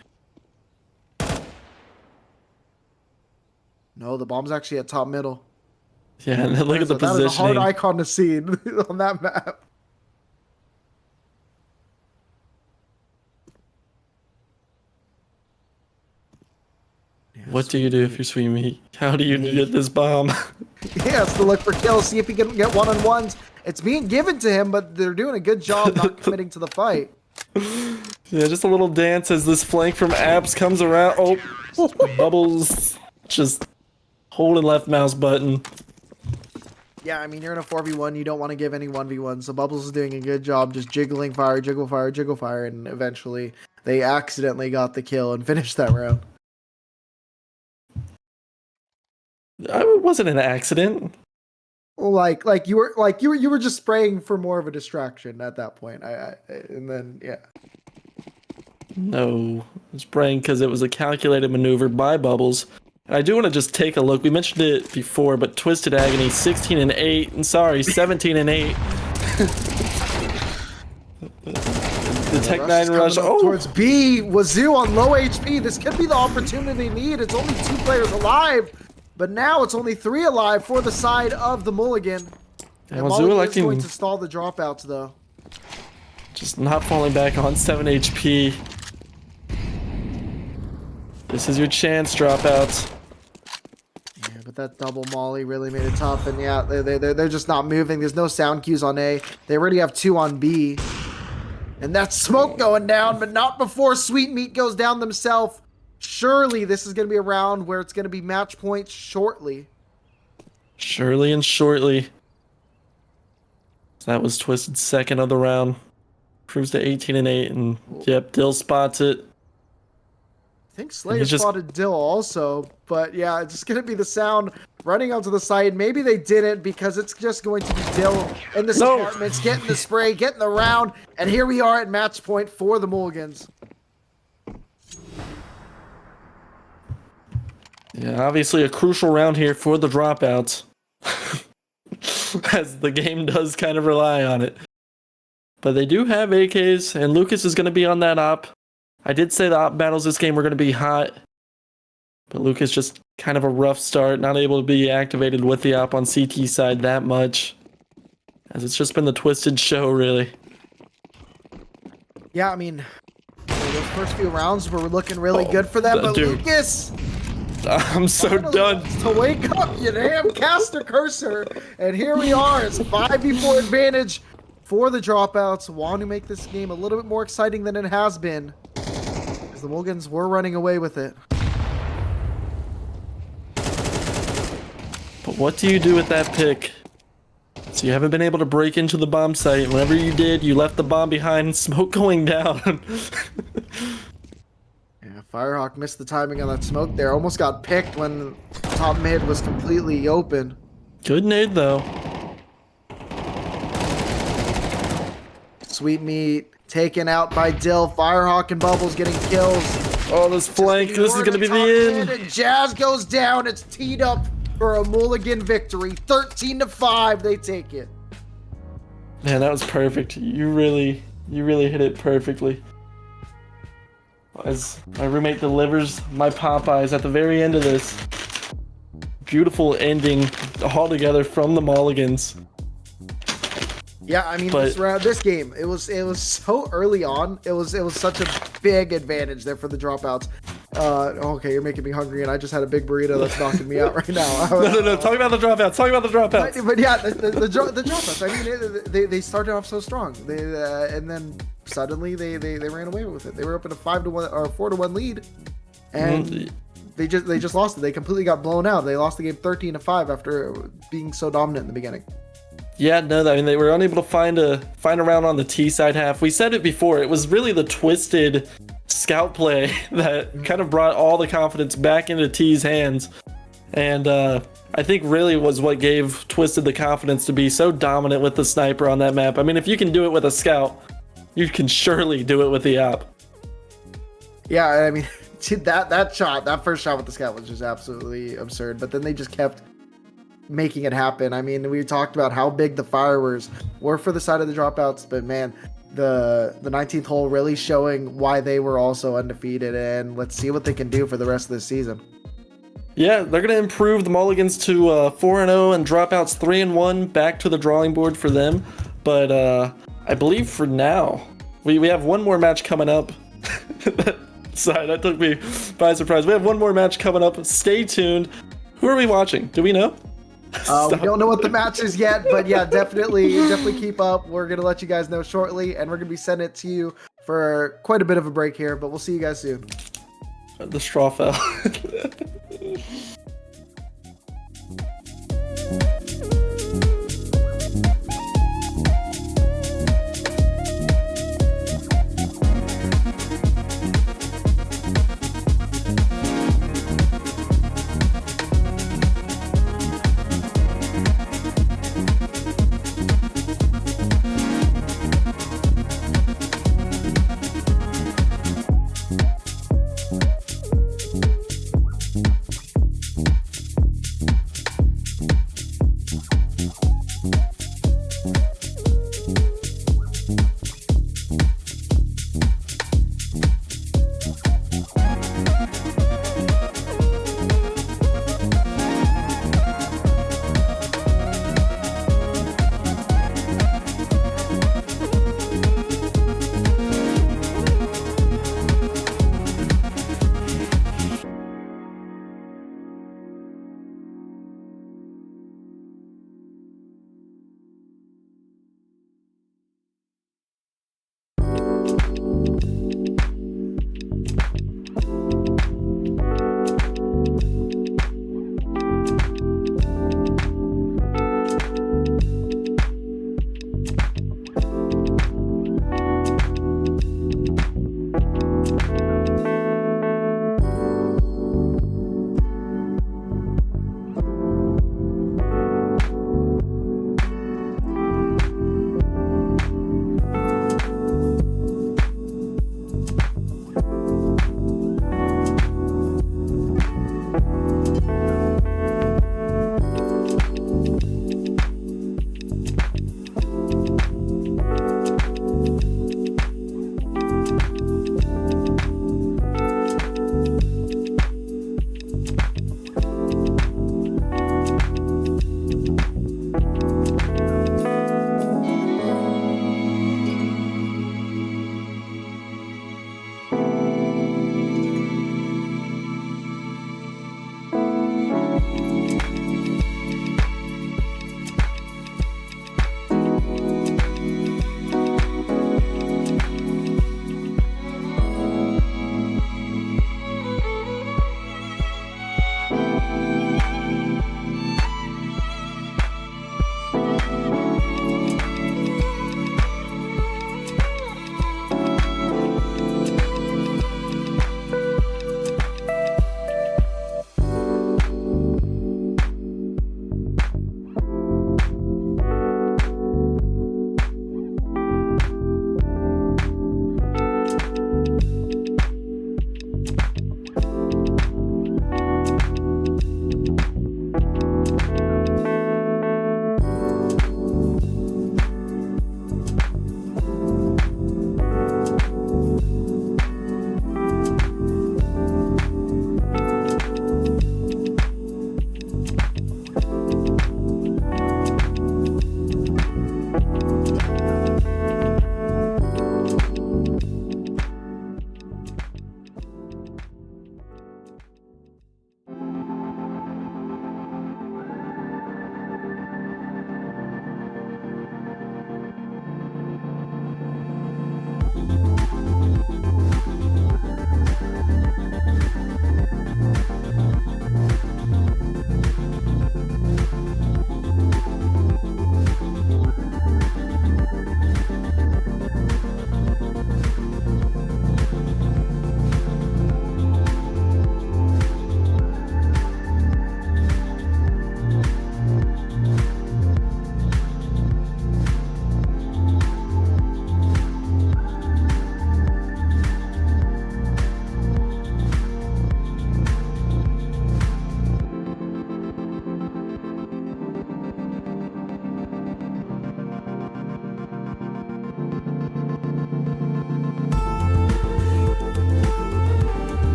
No, the bomb's actually at top middle. Yeah, and then look at the That is a hard positioning. icon to see on that map. What do you do if you're Sweet Meat? How do you get this bomb? He has to look for kills, see if he can get one-on-ones. It's being given to him, but they're doing a good job not committing to the fight. Yeah, just a little dance as this flank from Abs comes around. Oh, Bubbles just holding left mouse button. Yeah, I mean, you're in a 4v1. You don't want to give any 1v1. So Bubbles is doing a good job just jiggling fire, jiggle fire, jiggle fire. And eventually they accidentally got the kill and finished that round. It wasn't an accident. Like you were just spraying for more of a distraction at that point. And then, yeah. No, spraying because it was a calculated maneuver by Bubbles. I do want to just take a look. We mentioned it before, but Twisted Agony 16 and 8. And sorry, 17 and 8. The Tech 9 rush. Oh, towards B. Wazoo on low HP. This could be the opportunity they need. It's only 2 players alive, but now it's only 3 alive for the side of the Mulligan. And Wazoo Mulligan is going to stall the dropouts though. Just not falling back on 7 HP. This is your chance, Dropouts. Yeah, but that double molly really made it tough, and yeah, they're just not moving. There's no sound cues on A. They already have 2 on B. And that's smoke going down, but not before Sweet Meat goes down themselves. Surely this is going to be a round where it's going to be match point shortly. Surely and shortly. That was Twisted's second of the round. Proves to 18 and 8, and yep, Dill spots it. I think Slayer spotted Dill also, but yeah, it's just going to be the sound running onto the side. Maybe they didn't because it's just going to be Dill in the apartments, getting the spray, getting the round, and here we are at match point for the Mulligans. Yeah, obviously a crucial round here for the Dropouts. As the game does kind of rely on it. But they do have AKs, and Lucas is going to be on that op. I did say the op battles this game were going to be hot, but Lucas just kind of a rough start, not able to be activated with the op on CT side that much, as it's just been the Twisted show, really. Yeah, I mean, those first few rounds were looking really good for them, but dude, Lucas... I'm so done. To wake up, you damn caster cursor, and here we are. It's 5v4 advantage for the Dropouts. Want to make this game a little bit more exciting than it has been, because the Mulligans were running away with it. But what do you do with that pick? So you haven't been able to break into the bomb site. Whenever you did, you left the bomb behind, smoke going down. Yeah, Firehawk missed the timing on that smoke there. Almost got picked when top mid was completely open. Good nade though. Sweet Meat taken out by Dill. Firehawk and Bubbles getting kills. Oh, this flank. This is going to be the end. And Jazz goes down. It's teed up for a Mulligan victory. 13-5. They take it. Man, that was perfect. You really hit it perfectly. As my roommate delivers my Popeyes at the very end of this. Beautiful ending all together from the Mulligans. Yeah, I mean, this game, it was so early on. It was such a big advantage there for the Dropouts. Okay, you're making me hungry, and I just had a big burrito that's knocking me out right now. No. Talk about the Dropouts. Talk about the Dropouts. But yeah, the Dropouts. I mean, they started off so strong. And then suddenly they ran away with it. They were up in a 5-1 or 4-1 lead, and they just lost it. They completely got blown out. They lost the game 13-5 after being so dominant in the beginning. Yeah, no, I mean, they were unable to find a round on the T side half. We said it before. It was really the Twisted scout play that kind of brought all the confidence back into T's hands. And I think really was what gave Twisted the confidence to be so dominant with the sniper on that map. I mean, if you can do it with a scout, you can surely do it with the op. Yeah, I mean, that first shot with the scout was just absolutely absurd. But then they just kept making it happen. I mean, we talked about how big the fireworks were for the side of the Dropouts, but man, the 19th hole really showing why they were also undefeated, and let's see what they can do for the rest of the season. Yeah, they're going to improve the Mulligans to 4-0 and Dropouts 3-1, back to the drawing board for them. But I believe for now, we have one more match coming up. Sorry, that took me by surprise. We have one more match coming up. Stay tuned. Who are we watching? Do we know? We don't know what the match is yet, but yeah, definitely keep up. We're going to let you guys know shortly, and we're going to be sending it to you for quite a bit of a break here, but we'll see you guys soon. The straw fell.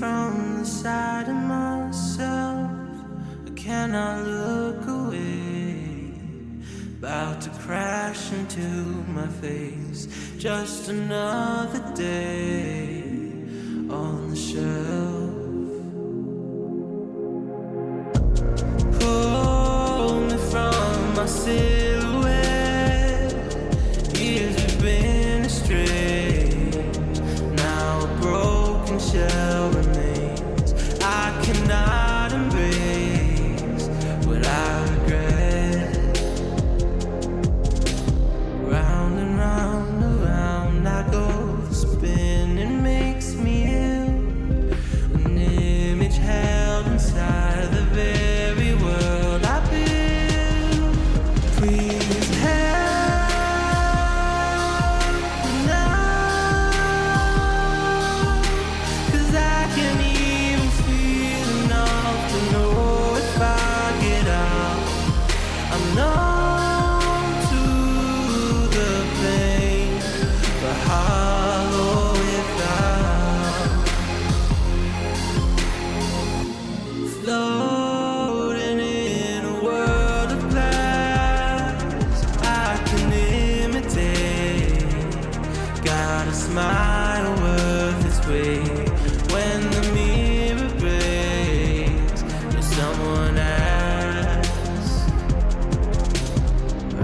from the side of myself. I cannot look away. About to crash into my face. Just another day on the shelf. Pull me from my silhouette. Years have been astray. Now a broken shell remains. I cannot embrace what I regret. Round and round, around I go. The spinning makes me ill. An image held inside the very world I build. Please help me now, 'cause I can't even feel enough to know if I get out. I'm numb to the pain, but hollow without. Floating in a world of glass, I can imitate. Got a smile worth its weight. When the mirror breaks, there's someone else.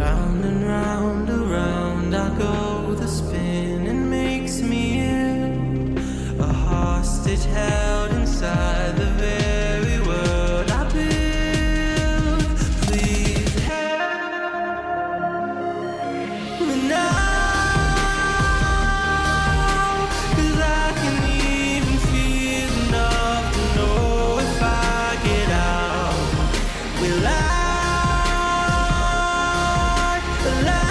Round and round, around I go. The spinning makes me ill. A hostage held inside the very world I build. Please help me now, 'cause I can even feel enough to know if I get out. Will I allow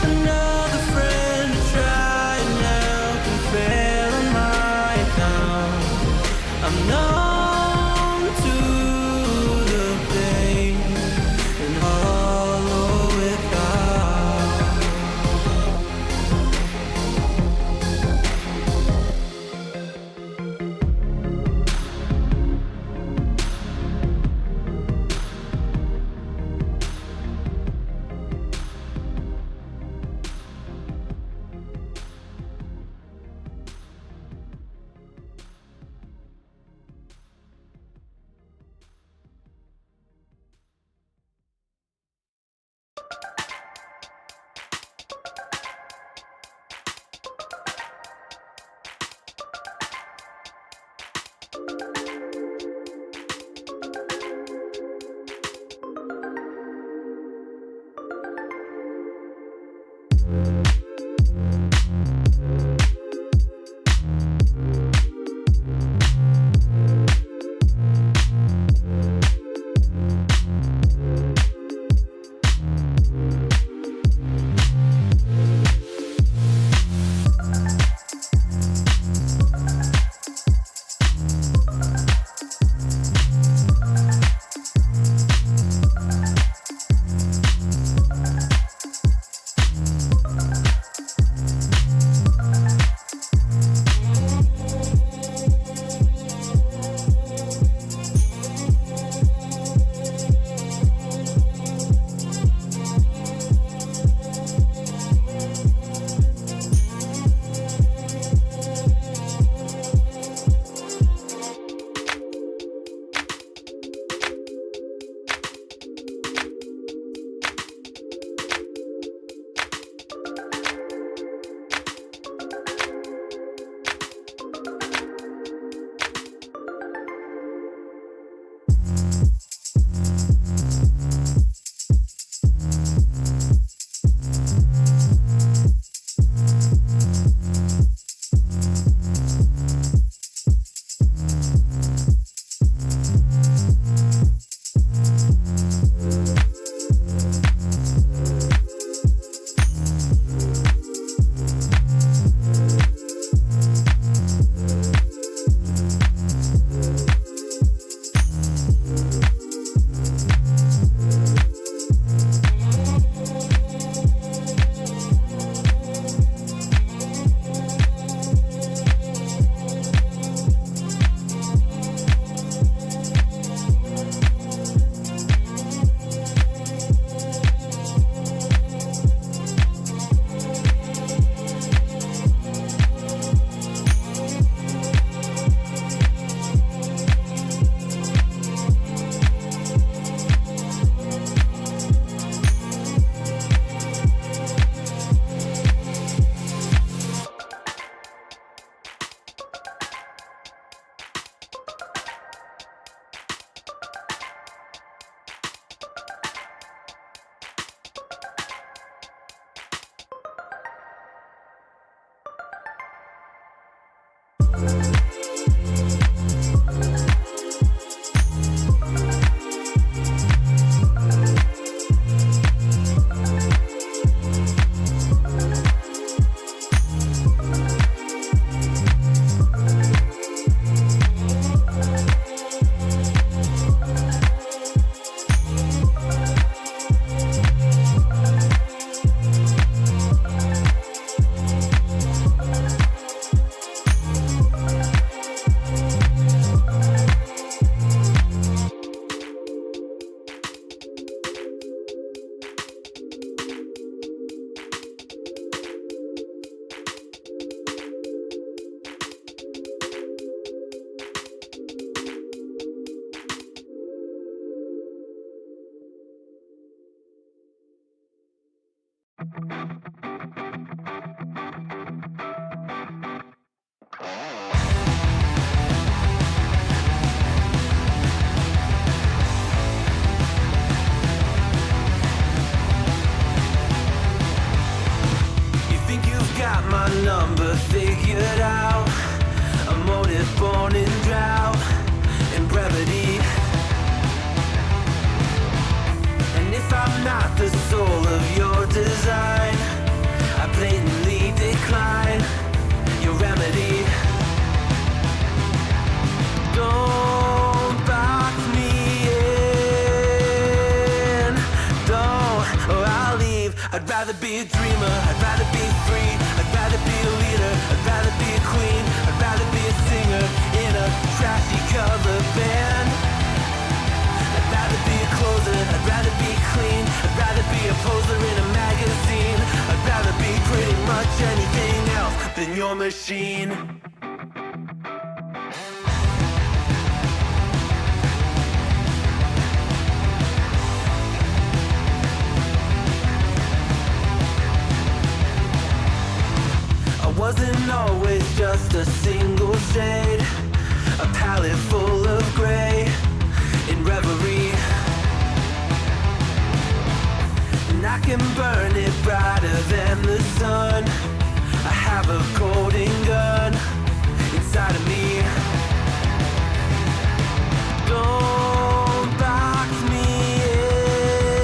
another friend to try and help and fail? You think you've got my number figured out? A motive born in drought and brevity. And if I'm not the soul of your design, I blatantly decline your remedy. Don't box me in, don't, or I'll leave. I'd rather be a dreamer, I'd rather be free, I'd rather be a leader, I'd rather be a queen, I'd rather be a singer in a trashy cover band. I'd rather be a closer, I'd rather be clean, I'd rather be a poser in a magazine, I'd rather be pretty much anything else than your machine. I wasn't always just a single shade, a palette full of gray in reverie. And I can burn it brighter than the sun. I have a golden gun inside of me. Don't box me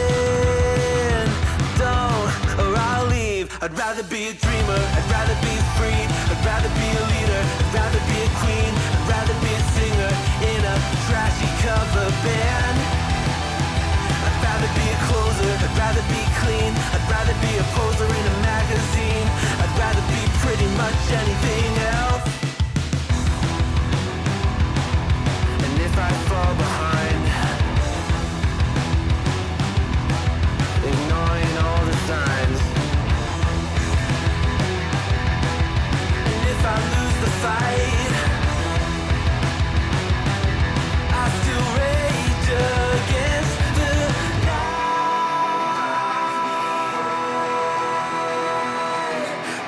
in, don't, or I'll leave. I'd rather be a dreamer, I'd rather be free, I'd rather be a leader, I'd rather be a queen, I'd rather be a singer in a trashy cover band. I'd rather be a closer, I'd rather be clean, I'd rather be a poser in a magazine, I'd rather be pretty much anything else. And if I fall behind, ignoring all the signs, and if I lose the fight, I still rage against the night.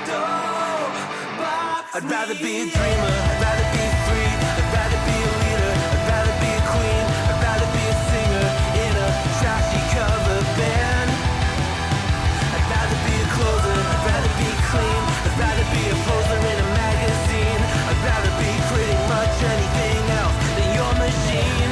Don't box I'd rather be a dreamer, I'd rather be free, I'd rather be a leader, I'd rather be a queen, I'd rather be a singer in a trashy cover band. I'd rather be a closer, I'd rather be clean, I'd rather be a poser in a magazine, I'd rather be pretty much anything else than your machine.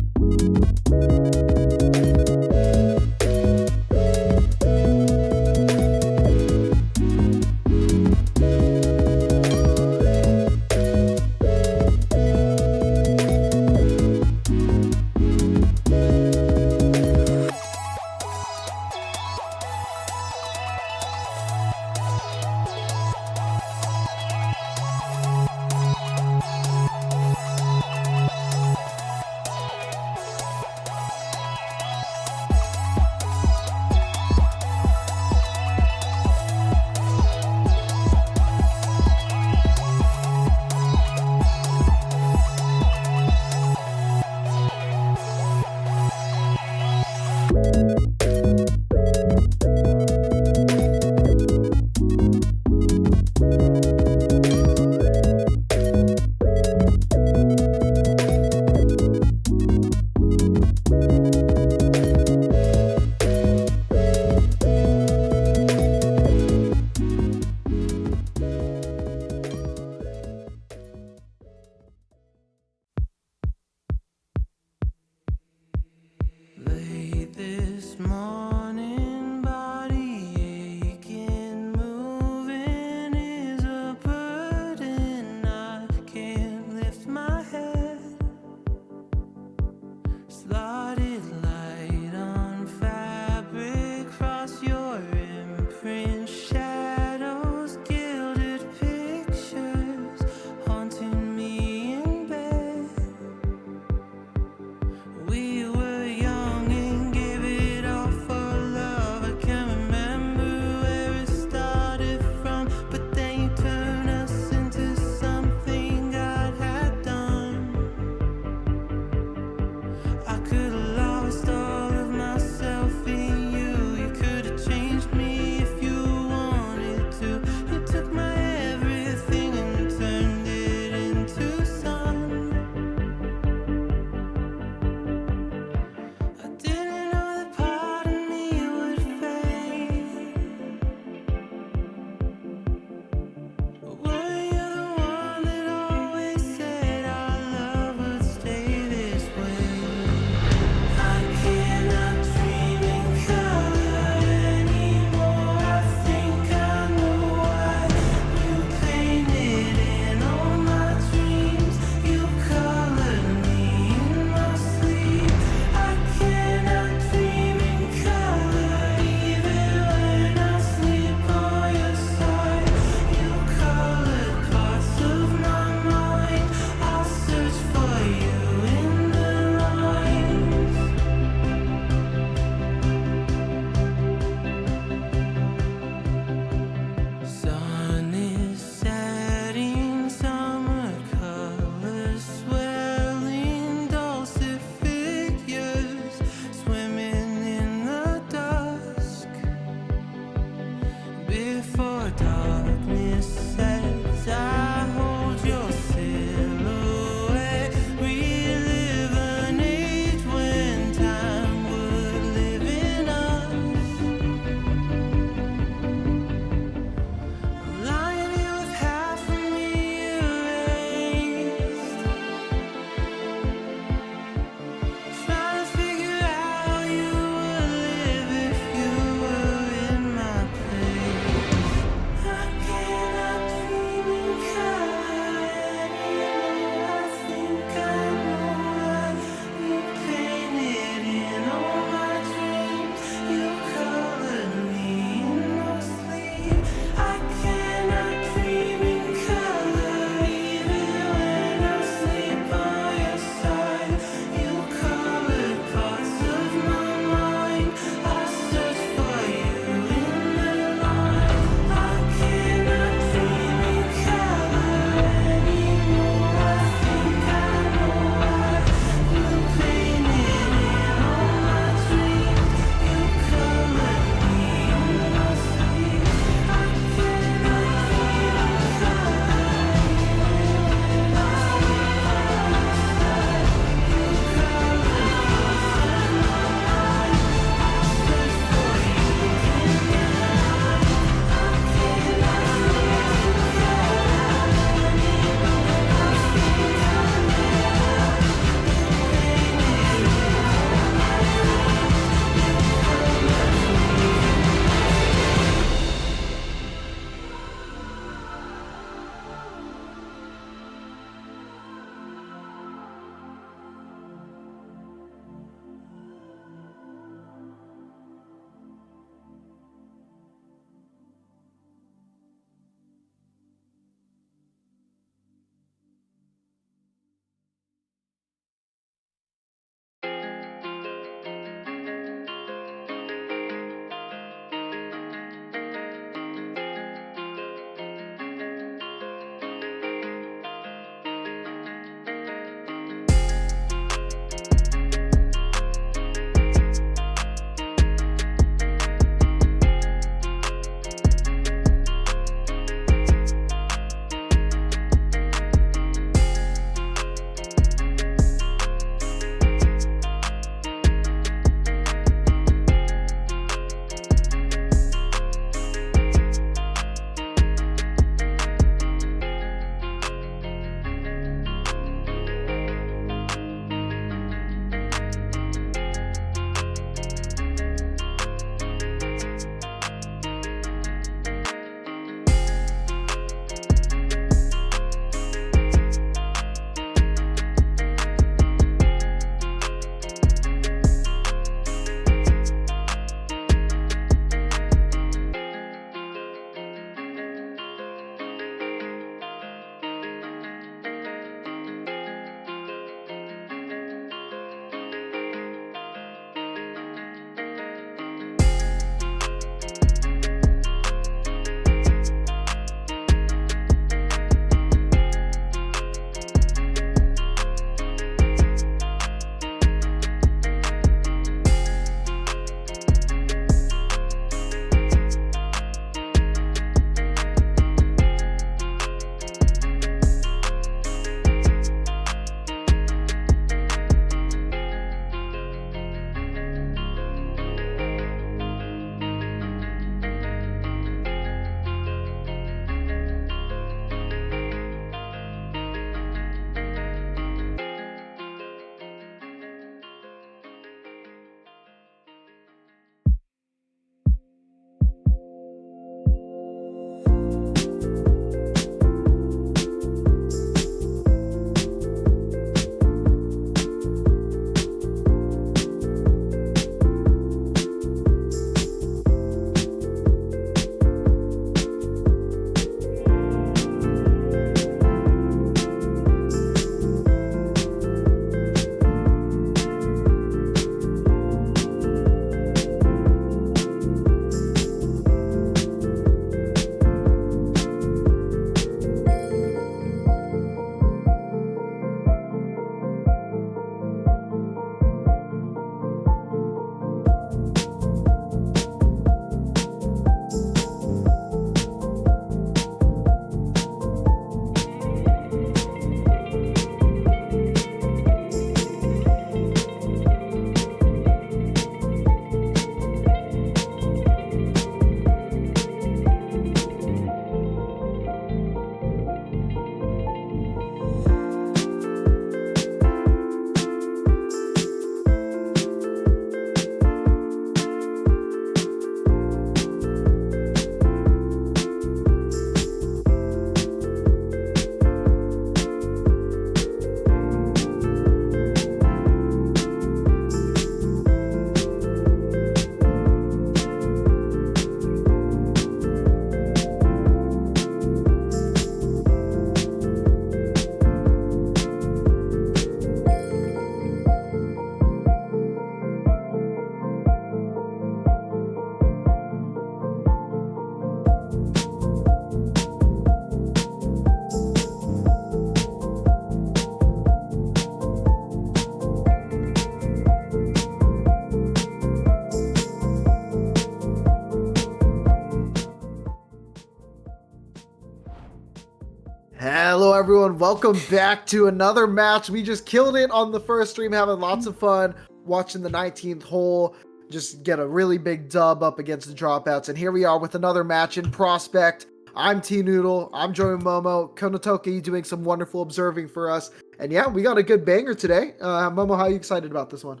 Hello everyone, welcome back to another match. We just killed it on the first stream, having lots of fun watching the 19th hole just get a really big dub up against the Dropouts. And here we are with another match in Prospect. I'm T Noodle, I'm joining Momo, Konotoki doing some wonderful observing for us. And yeah, we got a good banger today. Momo, how are you excited about this one?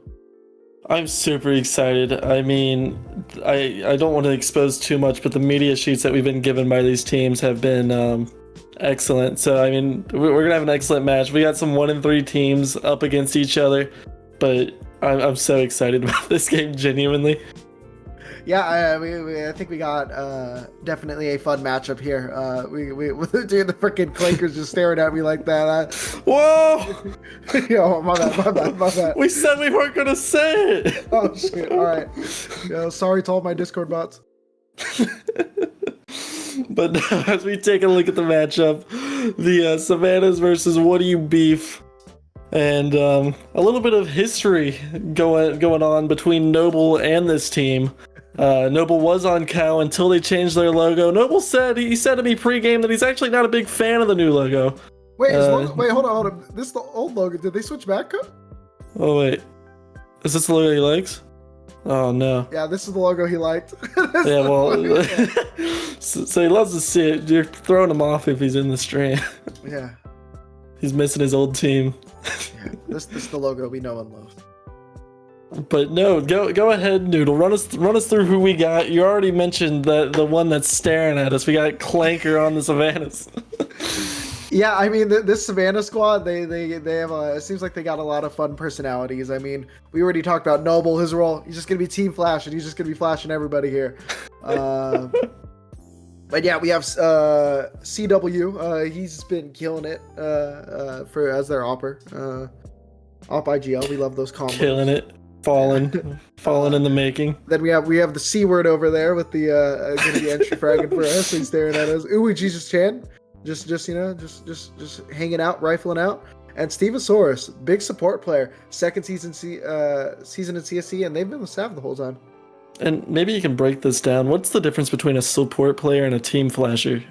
I'm super excited. I mean, I don't want to expose too much, but the media sheets that we've been given by these teams have been excellent. So, I mean, we're going to have an excellent match. We got some 1-3 teams up against each other, but I'm so excited about this game, genuinely. Yeah, I think we got definitely a fun matchup here. Dude, the freaking clankers just staring at me like that. Whoa! Yo, my bad. We said we weren't going to say it! Oh, shit, alright. Yo, sorry to all my Discord bots. But now, as we take a look at the matchup, the Savannahs versus What Do You Beef, and a little bit of history going on between Noble and this team. Noble was on Cow until they changed their logo. Noble said he said to me pre-game that he's actually not a big fan of the new logo. Wait, hold on. This is the old logo. Did they switch back up? Oh wait, is this the logo he likes? Oh no. Yeah, this is the logo he liked. Yeah, well, so he loves to see it. You're throwing him off if he's in the stream. Yeah. He's missing his old team. Yeah, this is the logo we know and love. But no, go ahead, Noodle. Run us through who we got. You already mentioned the one that's staring at us. We got Clanker on the Savannahs. Yeah, I mean this Savannah squad, they have it seems like they got a lot of fun personalities. I mean, we already talked about Noble, his role. He's just gonna be team flashing. He's just gonna be flashing everybody here. But yeah, we have CW. He's been killing it as their opper. Op IGL. We love those combos. Killing it. Fallen in the making. Then we have the C word over there with the gonna be entry fragging for us. He's staring at us. Ooh, Jesus Chan. Just hanging out, rifling out. And Stevosaurus, big support player, second season season in CSC, and they've been with Sav the whole time. And maybe you can break this down. What's the difference between a support player and a team flasher?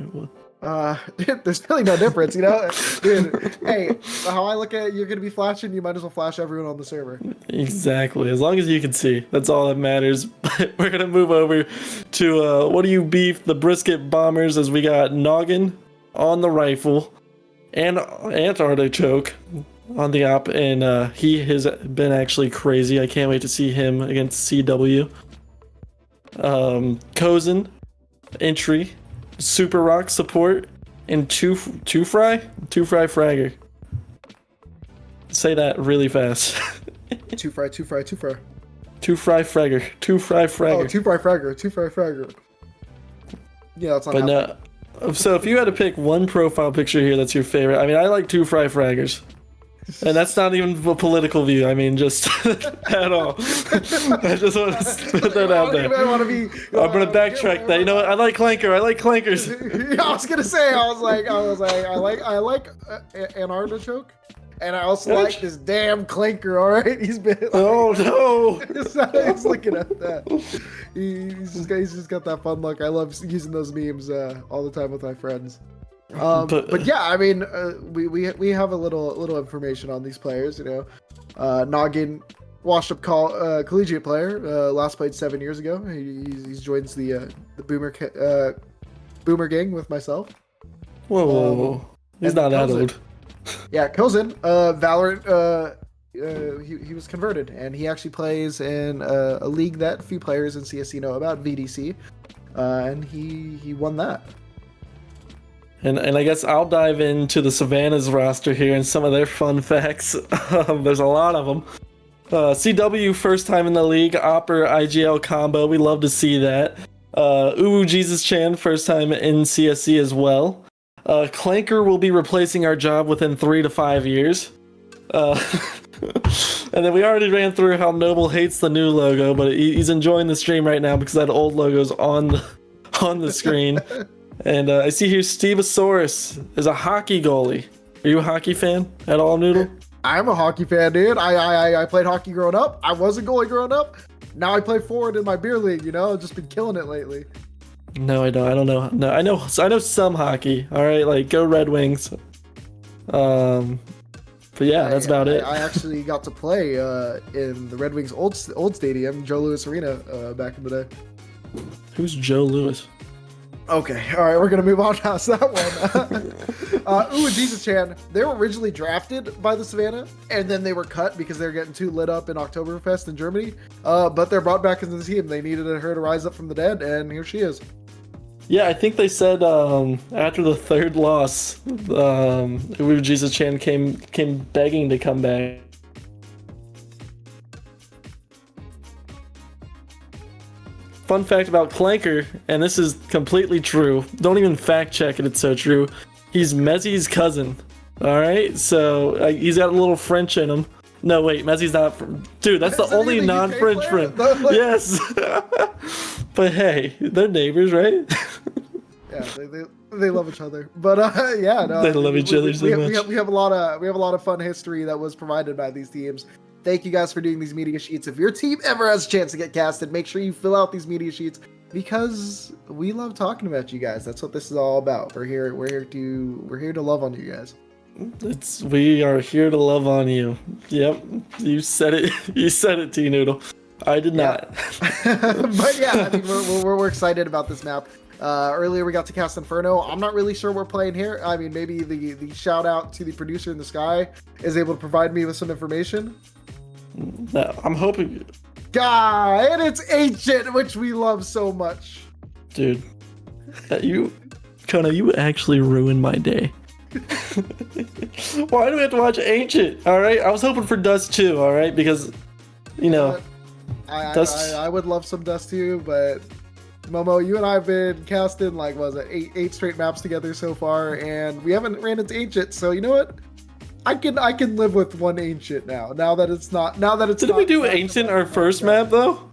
There's really no difference, you know? Dude, hey, how I look at it, you're gonna be flashing, you might as well flash everyone on the server. Exactly. As long as you can see. That's all that matters. But we're gonna move over to What Do You Beef, the Brisket Bombers, as we got Noggin on the rifle and Artichoke on the op, and he has been actually crazy. I can't wait to see him against CW. Kozen, entry, Super Rock support, and two fry fragger. Say that really fast. Two fry. Two fry fragger. Oh, two fry fragger. Yeah, that's not happening. So if you had to pick one profile picture here that's your favorite, I mean, I like two fry fraggers. And that's not even a political view. I mean, just at all. I just want to put that out there. I'm going to backtrack that. You know what? I like Clanker. I like Clankers. Yeah, I was going to say, I like an Artichoke. And I also like this damn Clanker, all right? He's been like, oh no! He's looking at that. He's just got that fun look. I love using those memes all the time with my friends. But yeah, I mean, we have a little information on these players. You know, Noggin, washed up collegiate player, last played 7 years ago. He's joins the Boomer gang with myself. Whoa. He's not that old. Yeah, Kozen, Valorant, he was converted, and he actually plays in a league that few players in CSC know about, VDC, and he won that. And I guess I'll dive into the Savannah's roster here and some of their fun facts. There's a lot of them. CW, first time in the league, Opper IGL combo, we love to see that. Uwu Jesus Chan, first time in CSC as well. Clanker will be replacing our job within 3 to 5 years. And then we already ran through how Noble hates the new logo, but he's enjoying the stream right now because that old logo's on the screen. And I see here Stevosaurus is a hockey goalie. Are you a hockey fan at all, Noodle? I'm a hockey fan, dude. I played hockey growing up. I was a goalie growing up. Now I play forward in my beer league, you know? I've just been killing it lately. No, I don't know. No, I know some hockey. All right, like go Red Wings. But yeah, that's about it. I actually got to play in the Red Wings old stadium, Joe Louis Arena, back in the day. Who's Joe Louis? Okay, all right, we're gonna move on past that one. Jesus Chan, they were originally drafted by the Savannah, and then they were cut because they were getting too lit up in Oktoberfest in Germany. But they're brought back into the team. They needed her to rise up from the dead, and here she is. Yeah, I think they said after the third loss, Jesus Chan came begging to come back. Fun fact about Clanker, and this is completely true. Don't even fact check it, it's so true. He's Mezzi's cousin. Alright? So he's got a little French in him. No, wait, Mezzi's not. Dude, that's the only non-French friend. Yes. But hey, they're neighbors, right? Yeah, they love each other. But yeah, no, they love each other so much. We have a lot of fun history that was provided by these teams. Thank you guys for doing these media sheets. If your team ever has a chance to get casted, make sure you fill out these media sheets because we love talking about you guys. That's what this is all about. We're here to love on you guys. We are here to love on you. Yep, you said it. You said it, T Noodle. I did not. But yeah, I mean, we're excited about this map. Earlier we got to cast Inferno. I'm not really sure we're playing here. I mean, maybe the shout out to the producer in the sky is able to provide me with some information. No, I'm hoping. And it's Ancient, which we love so much. Dude, Kona, you actually ruined my day. Why do we have to watch Ancient? All right, I was hoping for Dust too. All right, because you know, I would love some Dust too, but Momo, you and I have been casting like eight straight maps together so far, and we haven't ran into Ancient. So you know what? I can live with one Ancient now. Now that it's Didn't we do Ancient our first map though?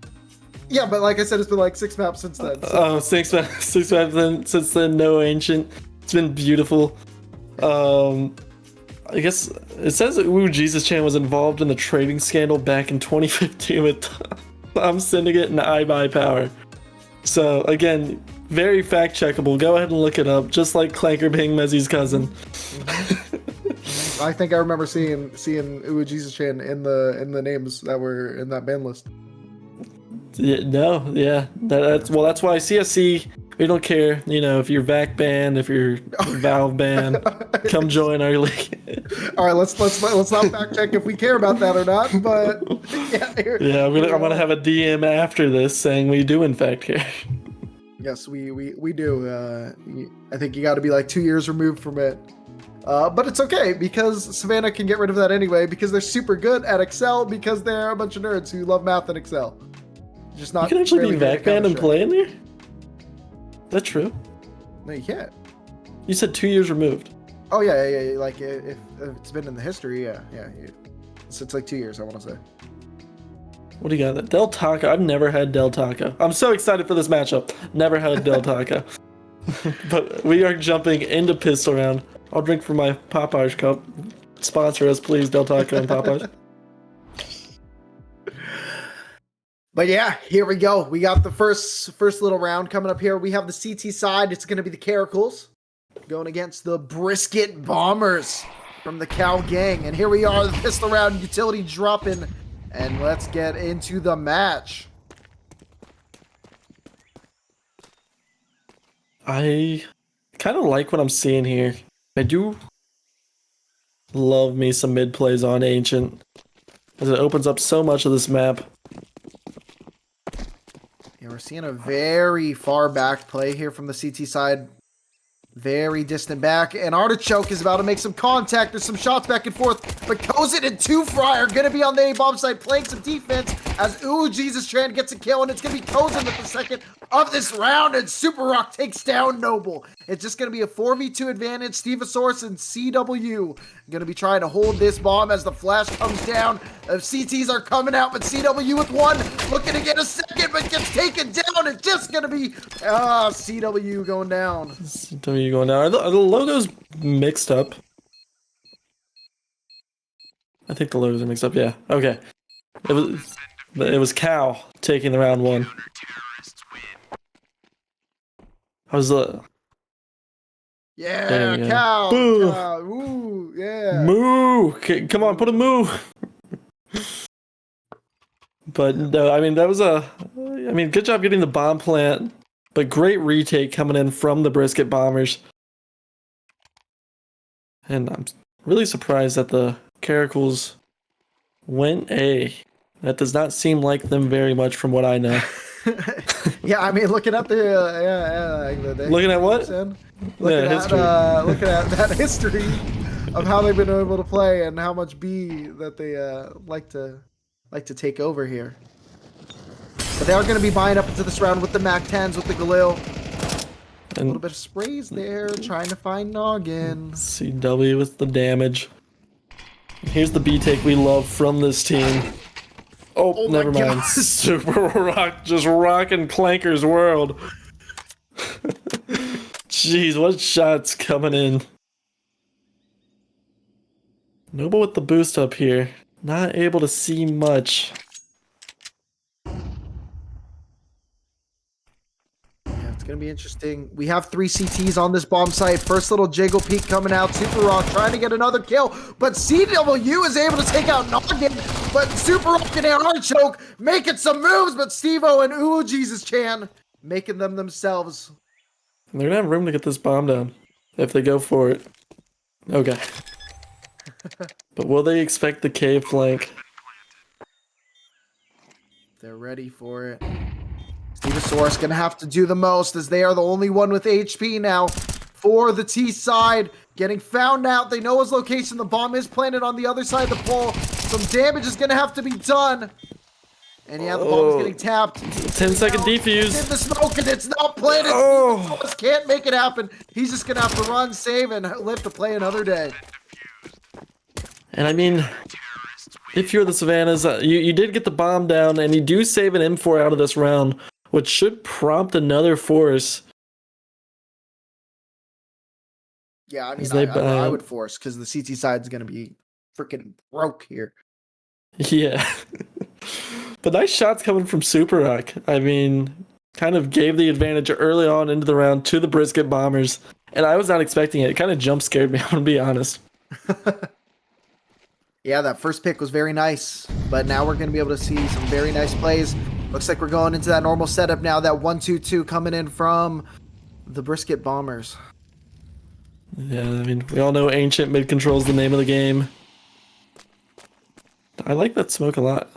Yeah, but like I said, it's been like 6 maps since then. So. Six maps since then. No Ancient. It's been beautiful. I guess it says that Jesus Chan was involved in the trading scandal back in 2015 with Tom Syndicate and iBuy Power. So again, very fact checkable. Go ahead and look it up. Just like Clanker being Mezzi's cousin. I think I remember seeing Jesus Chan in the names that were in that ban list. Yeah, that's why CSC, we don't care. You know, if you're VAC banned, if you're Valve banned, come join our league. All right, let's not fact check if we care about that or not. But yeah, I'm gonna have a DM after this saying we do in fact care. Yes, we do. I think you got to be like 2 years removed from it. But it's okay because Savannah can get rid of that anyway because they're super good at Excel because they're a bunch of nerds who love math and Excel. Just not. You can actually be VAC banned and play in there? Is that true? No, you can't. You said 2 years removed. Oh yeah. Like if it's been in the history, yeah. So it's like 2 years, I want to say. What do you got? Del Taco. I've never had Del Taco. I'm so excited for this matchup. Never had Del Taco. But we are jumping into pistol round. I'll drink from my Popeyes cup. Sponsor us, please, Del Taco and Popeyes. But yeah, here we go. We got the first little round coming up here. We have the CT side. It's going to be the Caracals going against the Brisket Bombers from the Cow Gang. And here we are, the pistol round utility dropping. And let's get into the match. I kind of like what I'm seeing here. I do love me some mid plays on Ancient, as it opens up so much of this map. Yeah, we're seeing a very far back play here from the CT side. Very distant back, and Artichoke is about to make some contact. There's some shots back and forth, but Kozin and 2Fry are going to be on the A-bomb side playing some defense as Jesus Chan gets a kill, and it's going to be Kozin with the second of this round, and Super Rock takes down Noble. It's just going to be a 4v2 advantage. Stevosaurus and CW going to be trying to hold this bomb as the flash comes down. CTs are coming out, but CW with one, looking to get a second, but gets taken down. It's just going to be CW going down. CW going down. Are the logos mixed up? I think the logos are mixed up, yeah. Okay. It was Cow taking the round one. Yeah, Cow. Ooh. Yeah. Moo! Come on, put a moo! But no, I mean, that was good job getting the bomb plant, but great retake coming in from the Brisket Bombers. And I'm really surprised that the Caracals went A. That does not seem like them very much from what I know. Yeah, I mean, looking at the Looking at what? Looking history. looking at that history of how they've been able to play and how much B that they like to take over here. But they are going to be buying up into this round with the Mac 10s with the Galil. A little bit of sprays there, trying to find Noggin. CW with the damage. Here's the B take we love from this team. Oh, never mind. Super Rock just rocking Clanker's world. Jeez, what shots coming in. Noble with the boost up here. Not able to see much. Gonna be interesting. We have 3 CTs on this bomb site. First little jiggle peek coming out. Super Rock trying to get another kill, but CW is able to take out Noggin. But Super Rock and Artichoke making some moves, but Stevo and Ooh Jesus Chan making them themselves. They're gonna have room to get this bomb down if they go for it. Okay. But will they expect the cave flank? They're ready for it. Stevosaurus gonna have to do the most as they are the only one with HP now for the T side. Getting found out. They know his location. The bomb is planted on the other side of the pole. Some damage is gonna have to be done. And yeah, the bomb is getting tapped. 10-second defuse. In the smoke and it's not planted. Stevosaurus can't make it happen. He's just gonna have to run, save, and live to play another day. And I mean, if you're the Savannahs, you did get the bomb down, and you do save an M4 out of this round, which should prompt another force. Yeah, I mean, I would force, because the CT side is going to be freaking broke here. Yeah. But nice shots coming from Super Rock. I mean, kind of gave the advantage early on into the round to the Brisket Bombers, and I was not expecting it. It kind of jump scared me, I'm going to be honest. Yeah, that first pick was very nice, but now we're going to be able to see some very nice plays. Looks like we're going into that normal setup now, that 1-2-2 coming in from the Brisket Bombers. Yeah, I mean, we all know Ancient mid-control is the name of the game. I like that smoke a lot.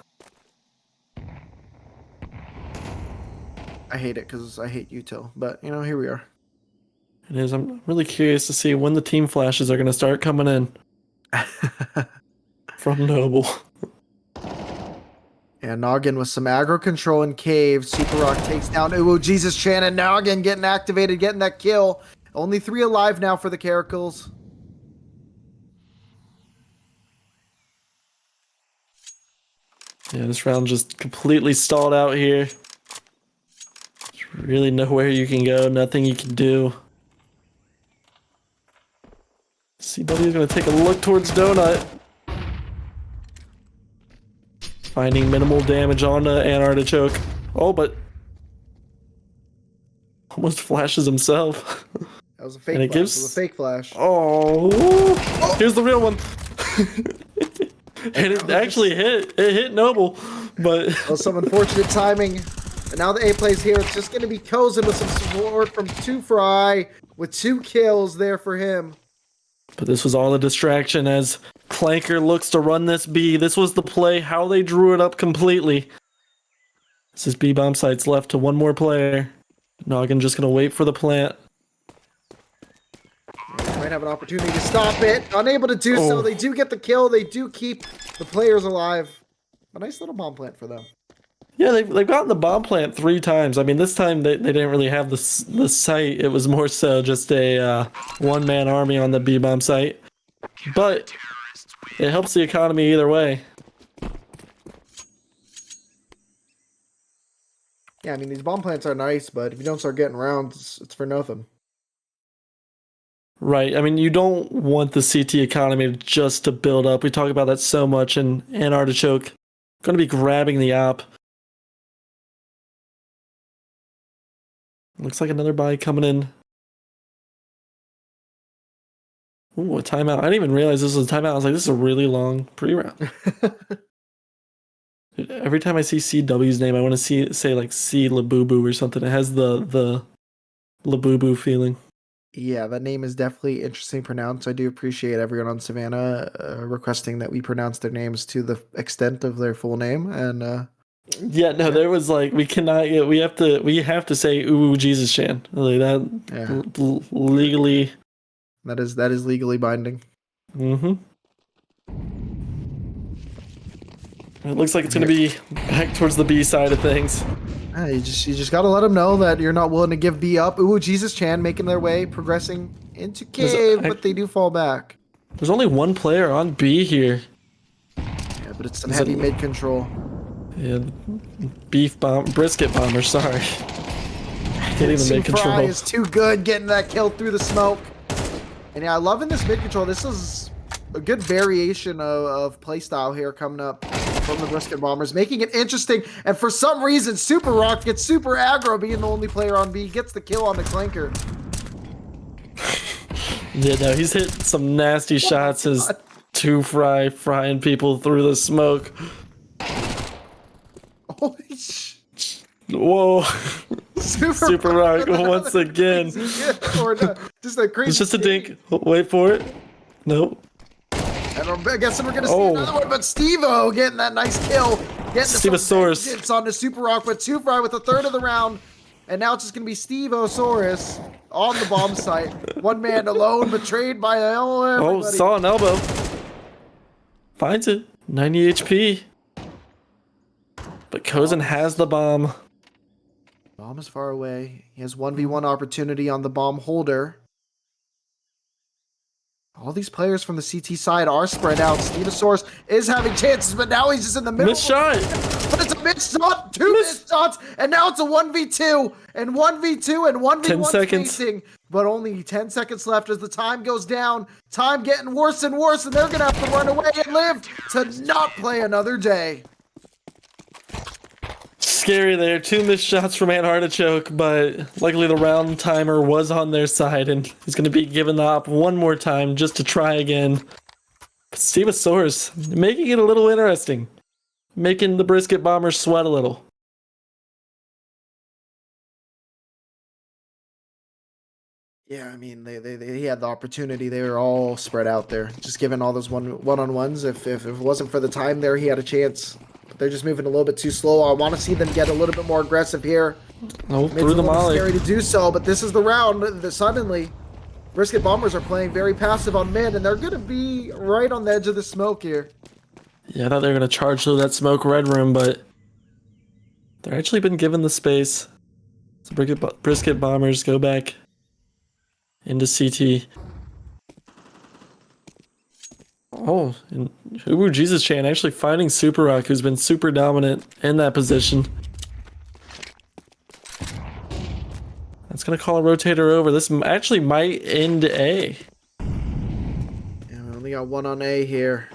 I hate it because I hate Util, but, you know, here we are. It is. I'm really curious to see when the team flashes are going to start coming in. From Noble. And Noggin with some aggro control in cave. Super Rock takes down Ooh Jesus Chan, and Noggin getting activated, getting that kill. Only 3 alive now for the Caracals. Yeah, this round just completely stalled out here. There's really nowhere you can go, nothing you can do. CW is going to take a look towards Donut. Finding minimal damage on an Artichoke. Oh, but almost flashes himself. That was a fake And it flash. gives... It was a fake flash. Oh, here's the real one. And it actually hit. It hit Noble, but that was some unfortunate timing. And now the A plays here. It's just going to be Kozen with some support from 2Fry with 2 kills there for him. But this was all a distraction as Clanker looks to run this B. This was the play, how they drew it up completely. This is B bomb sites left to one more player. Noggin just gonna wait for the plant. Might have an opportunity to stop it. Unable to do so. They do get the kill. They do keep the players alive. A nice little bomb plant for them. Yeah, they've gotten the bomb plant 3 times. I mean, this time they didn't really have the site. It was more so just a one-man army on the B-bomb site. But it helps the economy either way. Yeah, I mean, these bomb plants are nice, but if you don't start getting rounds, it's for nothing. Right. I mean, you don't want the CT economy just to build up. We talk about that so much, and Artichoke going to be grabbing the op. Looks like another buy coming in. Ooh, a timeout. I didn't even realize this was a timeout. I was like, this is a really long pre-round. Every time I see CW's name, I want to say like C Labubu or something. It has the Labubu feeling. Yeah, that name is definitely interesting pronounced. I do appreciate everyone on Savannah requesting that we pronounce their names to the extent of their full name. And yeah, no, there was like we cannot. Yeah, we have to say ooh Jesus Chan like that. Yeah. Legally. That is legally binding. Mm-hmm. It looks like it's gonna be back towards the B side of things. You just gotta let them know that you're not willing to give B up. Ooh, Jesus Chan making their way, progressing into cave, but they do fall back. There's only one player on B here. Yeah, but it's some heavy mid control. Yeah, brisket bomber. Sorry, getting the mid control. Fry is too good, getting that kill through the smoke. And yeah, loving this mid control. This is a good variation of playstyle here coming up from the Brisket Bombers, making it interesting. And for some reason, Super Rock gets super aggro, being the only player on B, gets the kill on the Clanker. Yeah, no, he's hit some nasty shots as frying people through the smoke. Holy sh! Whoa. Super Rock once again. Or no, just a crazy. It's just a dink. Wait for it. Nope. I guess we're gonna see another one, but Steve-O getting that nice kill. Getting Steve-O-saurus. It's on the Super Rock with 2Fry with a third of the round. And now it's just gonna be Steve-O-saurus on the bomb site. One man alone, betrayed by everybody. Oh, saw an elbow. Finds it. 90 HP. But Kozin has the bomb. Bomb is far away. He has 1v1 opportunity on the bomb holder. All these players from the CT side are spread out. Stevosaurus is having chances, but now he's just in the middle. Missed shot. But it's a missed shot, two missed shots, and now it's a 1v2, and 1v2, and 1v1 10 seconds. spacing. But only 10 seconds left as the time goes down. Time getting worse and worse, and they're going to have to run away and live to not play another day. Scary there. 2 missed shots from Ant Artichoke, but luckily the round timer was on their side, and he's going to be given the op one more time just to try again. Stevosaurus making it a little interesting, making the Brisket Bombers sweat a little. Yeah, I mean, they had the opportunity. They were all spread out there, just given all those one-on-ones. If it wasn't for the time there, he had a chance. But they're just moving a little bit too slow. I want to see them get a little bit more aggressive here. Oh, through the molly. Scary to do so, but this is the round that suddenly Brisket Bombers are playing very passive on mid, and they're going to be right on the edge of the smoke here. Yeah, I thought they were going to charge through that smoke red room, but they're actually been given the space. So Brisket Bombers go back into CT. Oh, and Ubu Jesus Chan actually finding Super Rock, who's been super dominant in that position. That's going to call a rotator over. This actually might end A. Yeah, we only got one on A here.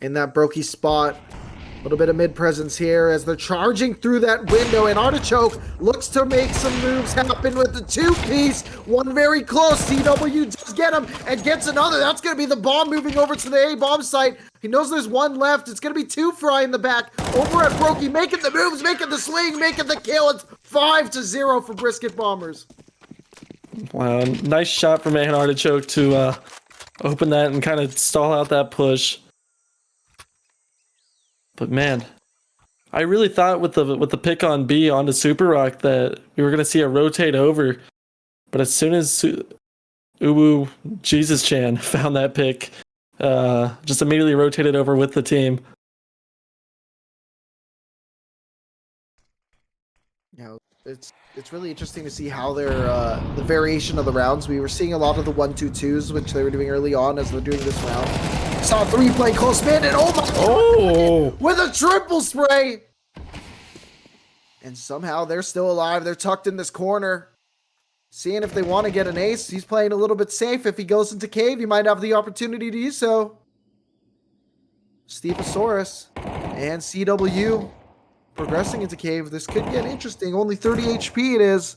In that brokey spot. A little bit of mid presence here as they're charging through that window, and Artichoke looks to make some moves happen with the 2-piece. One very close. CW does get him and gets another. That's going to be the bomb moving over to the A bomb site. He knows there's one left. It's going to be 2Fry in the back. Over at Brokey, making the moves, making the swing, making the kill. It's 5-0 for Brisket Bombers. Wow, nice shot from Ant Artichoke to open that and kind of stall out that push. But man, I really thought with the pick on B onto Super Rock that we were gonna see a rotate over, but as soon as Ubu Jesus Chan found that pick, just immediately rotated over with the team. Yeah, it's really interesting to see how they're the variation of the rounds. We were seeing a lot of the 1-2-2s, which they were doing early on as they're doing this round. Saw 3 play close mid, and oh my God, with a triple spray. And somehow they're still alive. They're tucked in this corner. Seeing if they want to get an ace. He's playing a little bit safe. If he goes into cave, he might have the opportunity to do so. Stevosaurus and CW progressing into cave. This could get interesting. Only 30 HP it is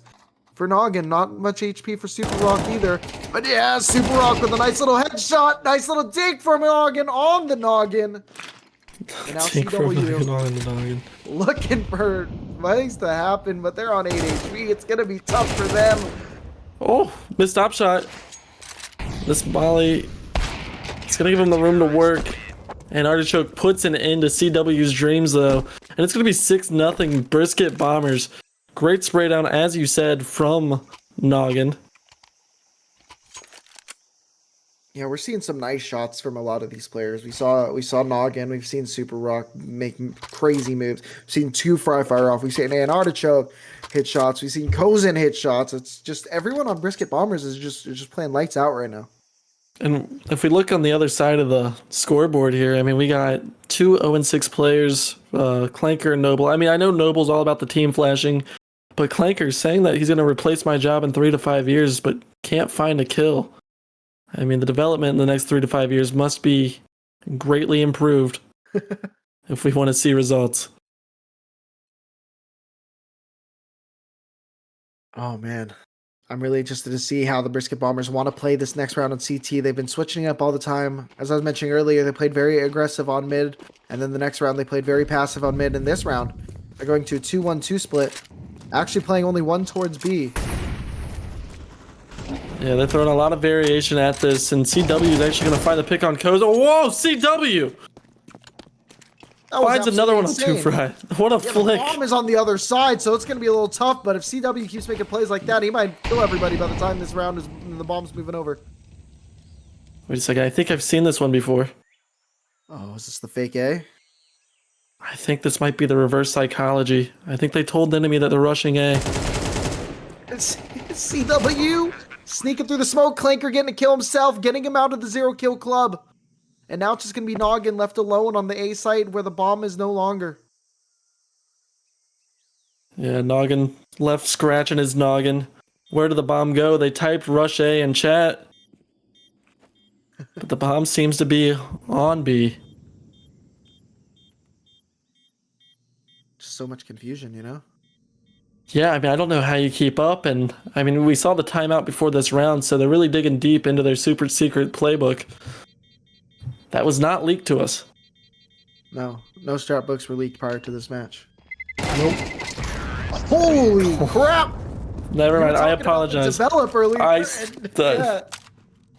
for Noggin. Not much HP for Super Rock either. But yeah, Super Rock with a nice little headshot. Nice little dig from Noggin on the Noggin. And now CW looking for things to happen, but they're on 8 HP. It's going to be tough for them. Oh, missed top shot. This Molly, it's going to give him the room to work. And Artichoke puts an end to CW's dreams, though. And it's going to be 6-0 Brisket Bombers. Great spray down, as you said, from Noggin. Yeah, we're seeing some nice shots from a lot of these players. We saw Noggin. We've seen Super Rock make crazy moves. We've seen 2 fire off. We've seen an Artichoke hit shots. We've seen Kozen hit shots. It's just everyone on Brisket Bombers is just playing lights out right now. And if we look on the other side of the scoreboard here, I mean, we got 2 0-6 players, Clanker and Noble. I mean, I know Noble's all about the team flashing, but Clanker's saying that he's going to replace my job in 3 to 5 years, but can't find a kill. I mean, the development in the next 3 to 5 years must be greatly improved if we want to see results. Oh, man. I'm really interested to see how the Brisket Bombers want to play this next round on CT. They've been switching up all the time. As I was mentioning earlier, they played very aggressive on mid, and then the next round they played very passive on mid. And this round, they're going to a 2-1-2 split, actually playing only 1 towards B. Yeah, they're throwing a lot of variation at this, and CW is actually going to find the pick on Koza. Whoa, CW! Finds another one on 2 fry. What a flick. The bomb is on the other side, so it's going to be a little tough, but if CW keeps making plays like that, he might kill everybody by the time this round is and the bomb's moving over. Wait a second, I think I've seen this one before. Oh, is this the fake A? I think this might be the reverse psychology. I think they told the enemy that they're rushing A. It's CW sneaking through the smoke, Clanker getting a kill himself, getting him out of the 0-kill club. And now it's just going to be Noggin left alone on the A site where the bomb is no longer. Yeah, Noggin left scratching his noggin. Where did the bomb go? They typed rush A in chat. But the bomb seems to be on B. Just so much confusion, you know? Yeah, I mean, I don't know how you keep up. And, I mean, we saw the timeout before this round, so they're really digging deep into their super secret playbook. That was not leaked to us. No strat books were leaked prior to this match. Nope. Holy crap! Never mind, I apologize. Develop earlier.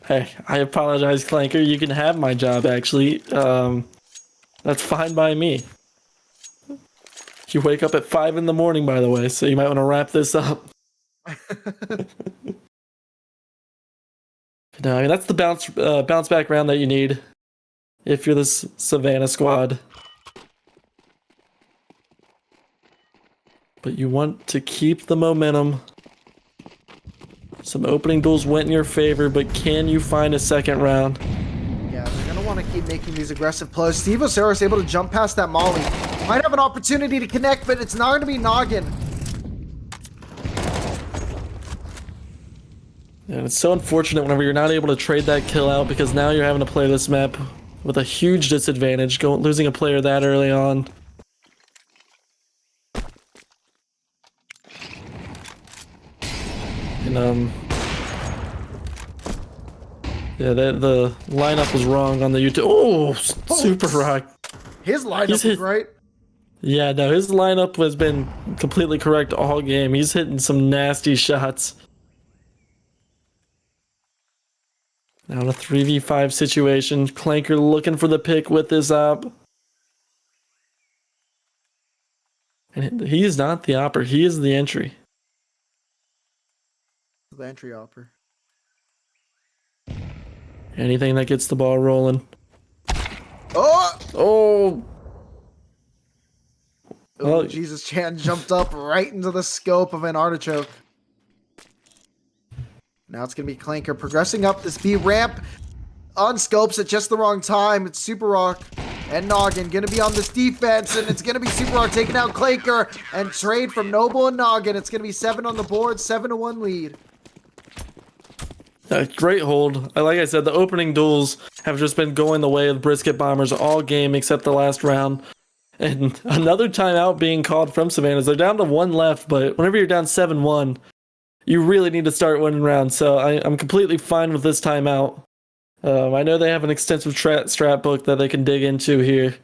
Hey, I apologize, Clanker. You can have my job, actually. That's fine by me. You wake up at 5 in the morning, by the way, so you might want to wrap this up. No, I mean, that's the bounce back round that you need if you're this Savannah squad. But you want to keep the momentum. Some opening duels went in your favor, but can you find a second round? Yeah, they're going to want to keep making these aggressive plays. Steve Osera is able to jump past that Molly. Might have an opportunity to connect, but it's not going to be Noggin. And it's so unfortunate whenever you're not able to trade that kill out, because now you're having to play this map with a huge disadvantage, losing a player that early on. And yeah, the lineup was wrong on the YouTube. Oh, Super Rock. His lineup was right. Yeah, no, his lineup has been completely correct all game. He's hitting some nasty shots. Now in a 3v5 situation, Clanker looking for the pick with this op. And he is not the opper, he is the entry. The entry opper. Anything that gets the ball rolling. Oh! Oh! Oh, Jesus, Chan jumped up right into the scope of an artichoke. Now it's going to be Clanker progressing up this B ramp on scopes at just the wrong time. It's Super Rock and Noggin going to be on this defense, and it's going to be Super Rock taking out Clanker and trade from Noble and Noggin. It's going to be 7 on the board, 7-1 lead. Great hold. Like I said, the opening duels have just been going the way of Brisket Bombers all game except the last round. And another timeout being called from Savannah. They're down to 1 left, but whenever you're down 7-1, you really need to start winning rounds. So I'm completely fine with this timeout. I know they have an extensive strat book that they can dig into here.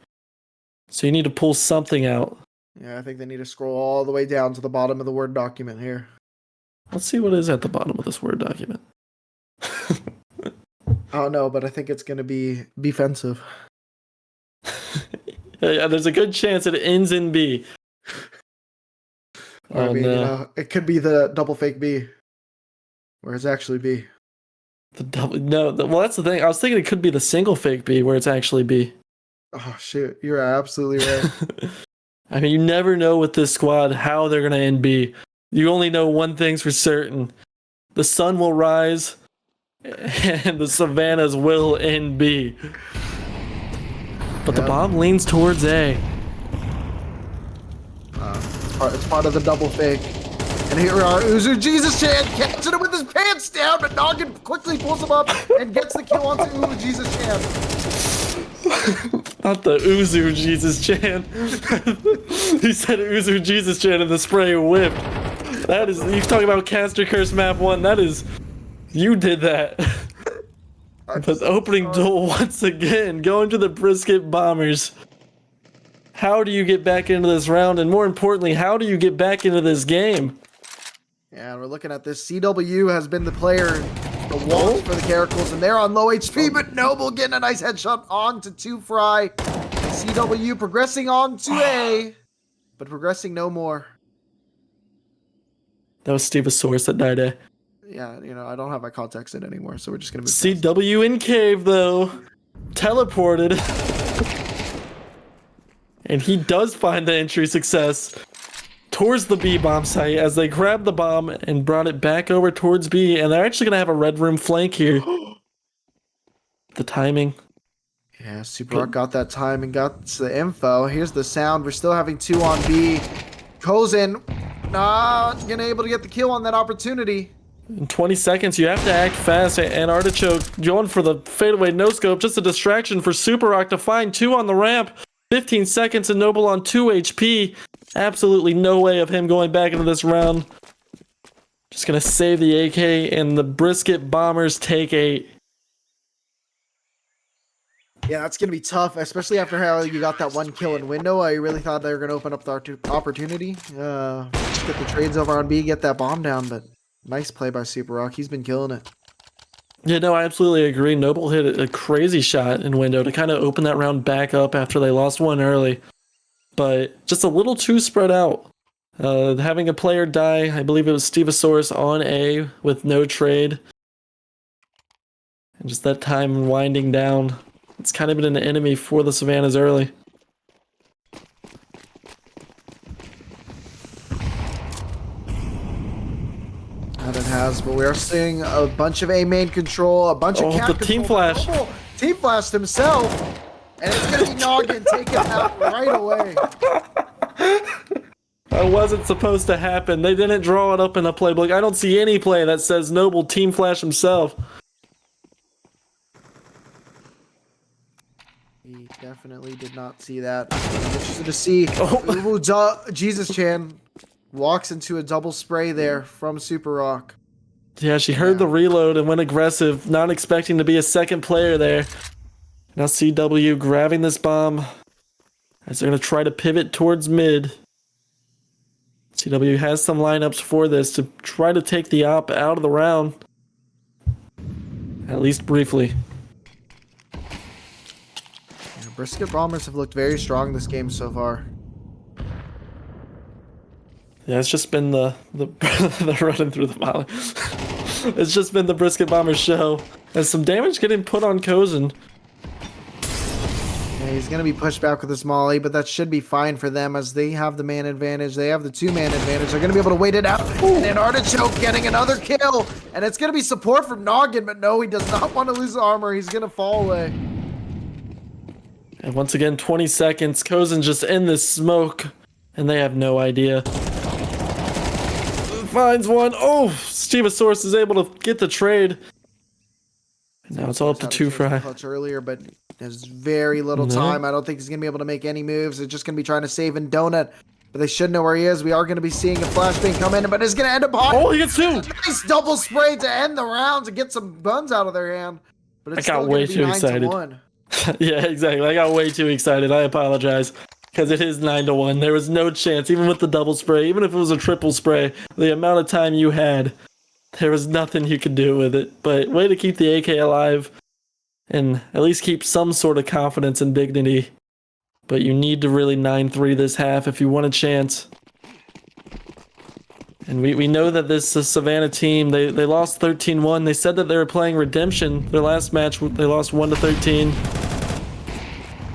So you need to pull something out. Yeah, I think they need to scroll all the way down to the bottom of the Word document here. Let's see what is at the bottom of this Word document. Oh no, but I think it's going to be defensive. Yeah, there's a good chance it ends in B. I mean, it could be the double fake B, where it's actually B. Well, that's the thing. I was thinking it could be the single fake B, where it's actually B. Oh shoot, you're absolutely right. I mean, you never know with this squad how they're gonna end B. You only know one thing's for certain: the sun will rise, and the Savannahs will end B. But the bomb leans towards A. It's part of the double fake. And here are Uzu Jesus Chan catching it with his pants down, but Noggin quickly pulls him up and gets the kill onto Uzu Jesus Chan. Not the Uzu Jesus Chan. He said Uzu Jesus Chan and the spray whipped. That is, you talking about Caster Curse Map 1, that is, you did that. But opening duel once again, going to the Brisket Bombers. How do you get back into this round? And more importantly, how do you get back into this game? Yeah, we're looking at this. CW has been the player, the walls for the Caracals, and they're on low HP, but Noble getting a nice headshot on to 2 Fry. CW progressing on to A, but progressing no more. That was Stevosaurus that died, eh? Yeah, you know, I don't have my context in anymore, so we're just going to move CW in cave, though. Teleported. And he does find the entry success towards the B bomb site as they grabbed the bomb and brought it back over towards B. And they're actually going to have a red room flank here. The timing. Yeah, Super Rock got that time and got the info. Here's the sound. We're still having 2 on B. Kozin not gonna able to get the kill on that opportunity. In 20 seconds, you have to act fast. And Artichoke going for the fadeaway no-scope. Just a distraction for Super Rock to find 2 on the ramp. 15 seconds and Noble on 2 HP. Absolutely no way of him going back into this round. Just gonna save the AK and the Brisket Bombers take 8. Yeah, that's going to be tough, especially after how you got that 1 kill in window. I really thought they were going to open up the opportunity. Just get the trades over on B, get that bomb down, but nice play by Super Rock. He's been killing it. Yeah, no, I absolutely agree. Noble hit a crazy shot in window to kind of open that round back up after they lost 1 early. But just a little too spread out. Having a player die, I believe it was Stevosaurus on A with no trade. And just that time winding down. It's kind of been an enemy for the Savannahs early. That it has, but we are seeing a bunch of A main control, a bunch of cat the team control. flash. Noble team flashed himself, and it's going to be Noggin taken out right away. That wasn't supposed to happen. They didn't draw it up in the playbook. I don't see any play that says Noble team flash himself. He definitely did not see that. Interested to see. Jesus Chan walks into a double spray there from Super Rock. Yeah, she heard the reload and went aggressive, not expecting to be a second player there. Now CW grabbing this bomb as they're going to try to pivot towards mid. CW has some lineups for this to try to take the op out of the round. At least briefly. Brisket Bombers have looked very strong this game so far. Yeah, it's just been the running through the molly. It's just been the Brisket Bombers show. And some damage getting put on Kozin. Yeah, he's going to be pushed back with this molly, but that should be fine for them as they have the man advantage. They have the 2-man advantage. They're going to be able to wait it out. And then Artichoke getting another kill. And it's going to be support from Noggin, but no, he does not want to lose armor. He's going to fall away. And once again, 20 seconds. Kozin just in this smoke. And they have no idea. Finds one. Oh, Stevosaurus is able to get the trade. And now it's all up to 2 Fry. Clutch earlier, but there's very little time. I don't think he's going to be able to make any moves. They're just going to be trying to save and donut. but they should know where he is. We are going to be seeing a flashbang come in, but it's going to end up hot. Oh, he gets 2. Nice double spray to end the rounds and get some buns out of their hand. But it's I got still way gonna be too 9 to excited. 1. Yeah, exactly. I got way too excited. I apologize. Because it is 9 to 1. There was no chance, even with the double spray, even if it was a triple spray, the amount of time you had, there was nothing you could do with it. But way to keep the AK alive and at least keep some sort of confidence and dignity. But you need to really 9-3 this half if you want a chance. And we know that this Savannah team, they lost 13-1. They said that they were playing Redemption. Their last match, they lost 1-13.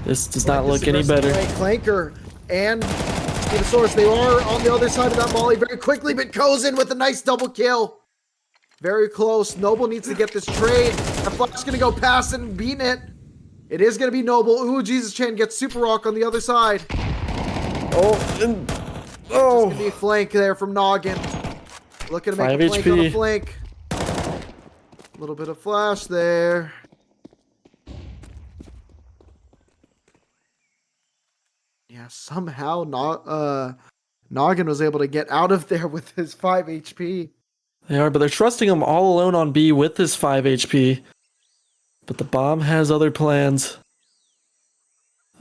This does not look any better. Clanker and Spinosaurus, they are on the other side of that volley very quickly, but Kozin with a nice double kill. Very close. Noble needs to get this trade. The Flash going to go past and beating it. It is going to be Noble. Ooh, Jesus Chan gets Super Rock on the other side. Oh, Going to be a flank there from Noggin. Looking to make a flank on a flank. A little bit of flash there. Yeah, somehow Noggin was able to get out of there with his 5 HP. They are, but they're trusting him all alone on B with his 5 HP. But the bomb has other plans.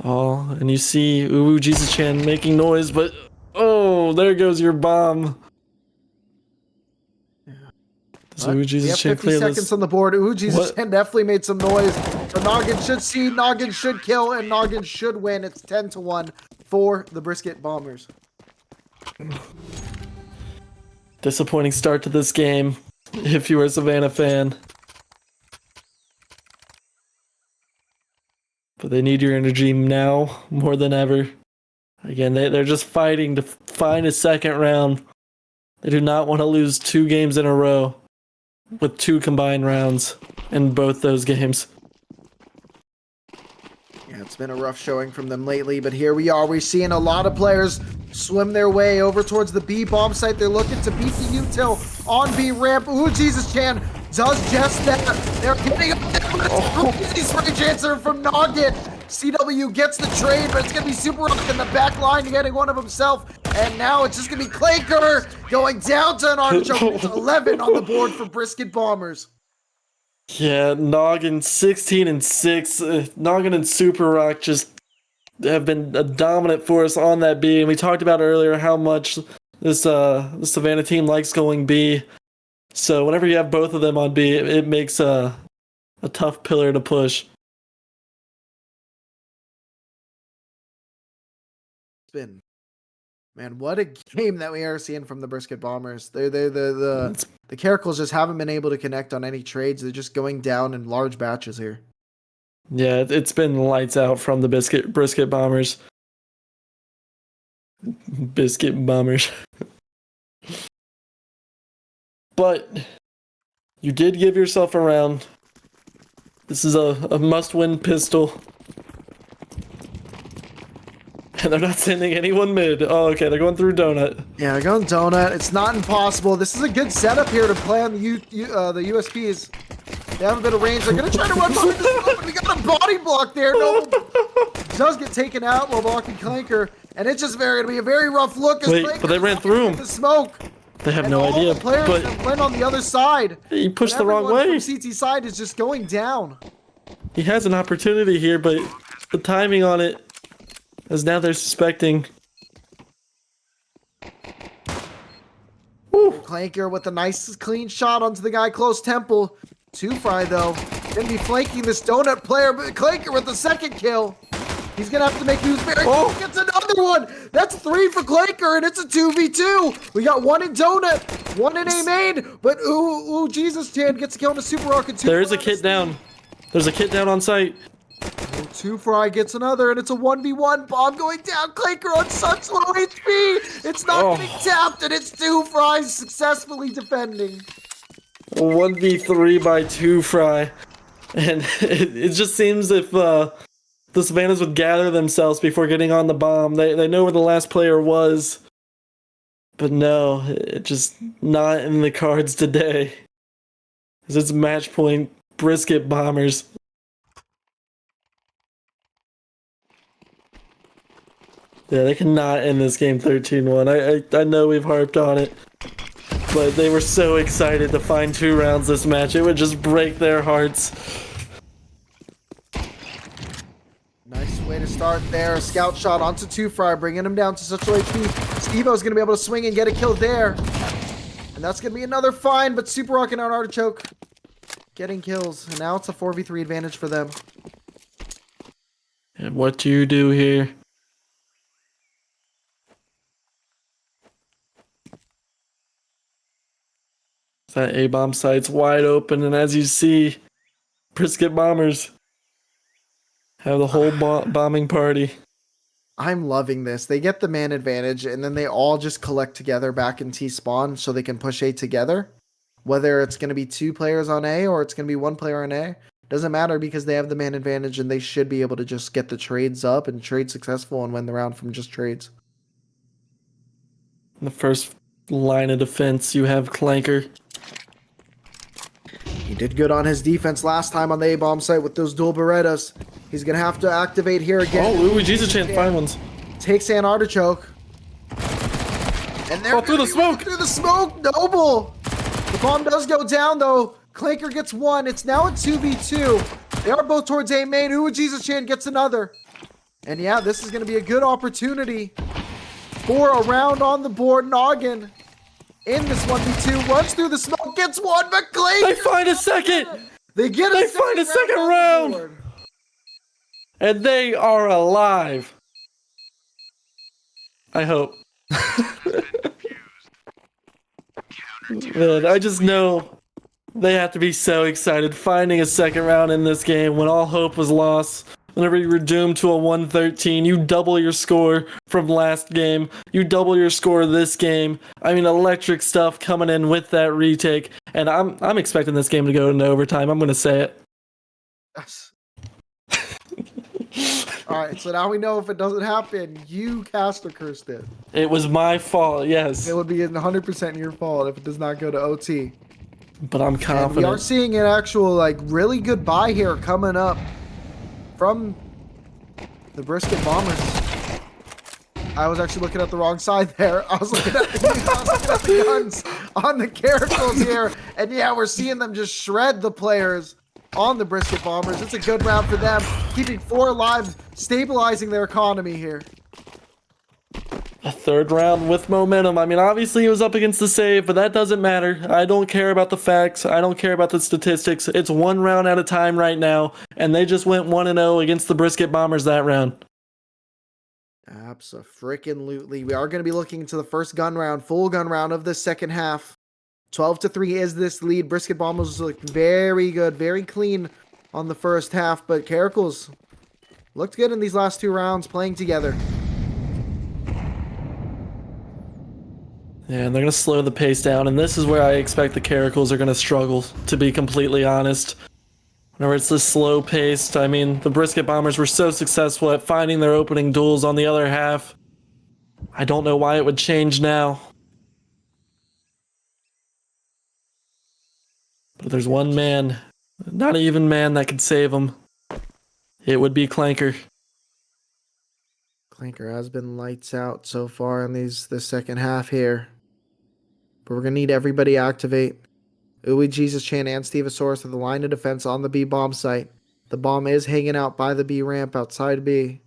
Oh, and you see Uwu Jesus Chan making noise, but oh, there goes your bomb. Does Uwu Jesus Chan clear this? 50 seconds on the board. Uwu Jesus Chan definitely made some noise. So Noggin should see, Noggin should kill, and Noggin should win. It's 10 to 1 for the Brisket Bombers. Disappointing start to this game, if you are a Savannah fan. But they need your energy now more than ever. Again, they're just fighting to find a second round. They do not want to lose 2 games in a row with 2 combined rounds in both those games. Yeah, it's been a rough showing from them lately, but here we are. We're seeing a lot of players swim their way over towards the B bomb site. They're looking to beat the util on B ramp. Ooh, Jesus Chan does just that. They're getting up there. Crazy spray chancer from Noggin. CW gets the trade, but it's going to be Super Rock in the back line getting one of himself. And now it's just going to be Clanker going down to an artichoke. It's 11 on the board for Brisket Bombers. Yeah, Noggin 16-6. Noggin and Super Rock just have been a dominant force on that B. And we talked about earlier how much this Savannah team likes going B. So whenever you have both of them on B, it makes a tough pillar to push. It's been, man, what a game that we are seeing from the Brisket Bombers. The Caracals just haven't been able to connect on any trades. They're just going down in large batches here. Yeah, it's been lights out from the Brisket Bombers. Biscuit Bombers. But you did give yourself a round. This is a must-win pistol. And they're not sending anyone mid. Oh, okay, they're going through Donut. Yeah, they're going Donut. It's not impossible. This is a good setup here to play on the USPs. They have a bit of range. They're going to try to run behind this moment. We got a body block there. No, does get taken out while blocking Clanker. And it's just going to be a very rough look. As Wait, Clanker but they ran through him. The smoke. They have no idea. The players but that went on the other side. He pushed the wrong way. From CT side is just going down. He has an opportunity here, but the timing on it, as now they're suspecting. Woo. Clanker with a nice clean shot onto the guy close temple. 2-Fry though. Gonna be flanking this Donut player, but Clanker with the second kill. He's gonna have to make use. Gets another one. That's 3 for Clanker, and it's a 2v2. We got 1 in Donut, 1 in A main, but ooh, Jesus Chan gets a kill on the Super Rock. There is a kit down. There's a kit down on site. 2-Fry gets another, and it's a 1v1. Bomb going down. Clanker on such low HP. It's not getting tapped, and it's 2-Fry successfully defending. 1v3 by 2-Fry. And it just seems if the Savannahs would gather themselves before getting on the bomb. They know where the last player was. But no, it's just not in the cards today. Because it's match point Brisket Bombers. Yeah, they cannot end this game 13-1. I know we've harped on it, but they were so excited to find 2 rounds this match. It would just break their hearts. Nice way to start there. A scout shot onto 2Fry, bringing him down to such low HP. Steve-O's going to be able to swing and get a kill there. And that's going to be another fine, but Super Rocket and Artichoke getting kills. And now it's a 4v3 advantage for them. And what do you do here? That A-bomb site's wide open, and as you see, Brisket Bombers have the whole bombing party. I'm loving this. They get the man advantage, and then they all just collect together back in T-spawn so they can push A together. Whether it's going to be 2 players on A or it's going to be 1 player on A, doesn't matter because they have the man advantage and they should be able to just get the trades up and trade successful and win the round from just trades. In the first line of defense, you have Clanker. He did good on his defense last time on the A-bomb site with those dual Berettas. He's going to have to activate here again. Oh, Ooh, Jesus Chan, fine ones. Takes an Artichoke. And they're through the smoke. Through the smoke, Noble. The bomb does go down, though. Clanker gets 1. It's now a 2v2. They are both towards A main. Ooh, Jesus Chan gets another. And yeah, this is going to be a good opportunity for a round on the board. Noggin in this 1v2 runs through the smoke, gets 1, but Clanker. They find a second. They find a second round. And they are alive. I hope. Man, I just know they have to be so excited finding a second round in this game when all hope was lost. Whenever you were doomed to a 113, you double your score from last game. You double your score this game. I mean, electric stuff coming in with that retake. And I'm expecting this game to go into overtime. I'm going to say it. Yes. Alright, so now we know if it doesn't happen, you caster cursed it. It was my fault, yes. It would be 100% your fault if it does not go to OT. But I'm confident. And we are seeing an actual, like, really good buy here coming up from the Brisket Bombers. I was actually looking at the wrong side there. I was looking at the guns on the characters here. And yeah, we're seeing them just shred the players on the Brisket Bombers. It's a good round for them, keeping 4 alive, stabilizing their economy here. A third round with momentum. I mean, obviously it was up against the save, but that doesn't matter. I don't care about the facts. I don't care about the statistics. It's 1 round at a time right now, and they just went 1-0 against the Brisket Bombers that round. Abso-freaking-lutely. We are going to be looking into the first gun round, full gun round of the second half. 12-3 is this lead. Brisket Bombers look very good, very clean on the first half, but Caracals looked good in these last 2 rounds playing together. Yeah, and they're going to slow the pace down, and this is where I expect the Caracals are going to struggle, to be completely honest. Whenever it's this slow paced, I mean, the Brisket Bombers were so successful at finding their opening duels on the other half. I don't know why it would change now. But there's one man, not even man, that could save him. It would be Clanker. Clanker has been lights out so far in the second half here. But we're going to need everybody activate. Uwe, Jesus Chan, and Stevosaurus are the line of defense on the B bomb site. The bomb is hanging out by the B ramp outside B.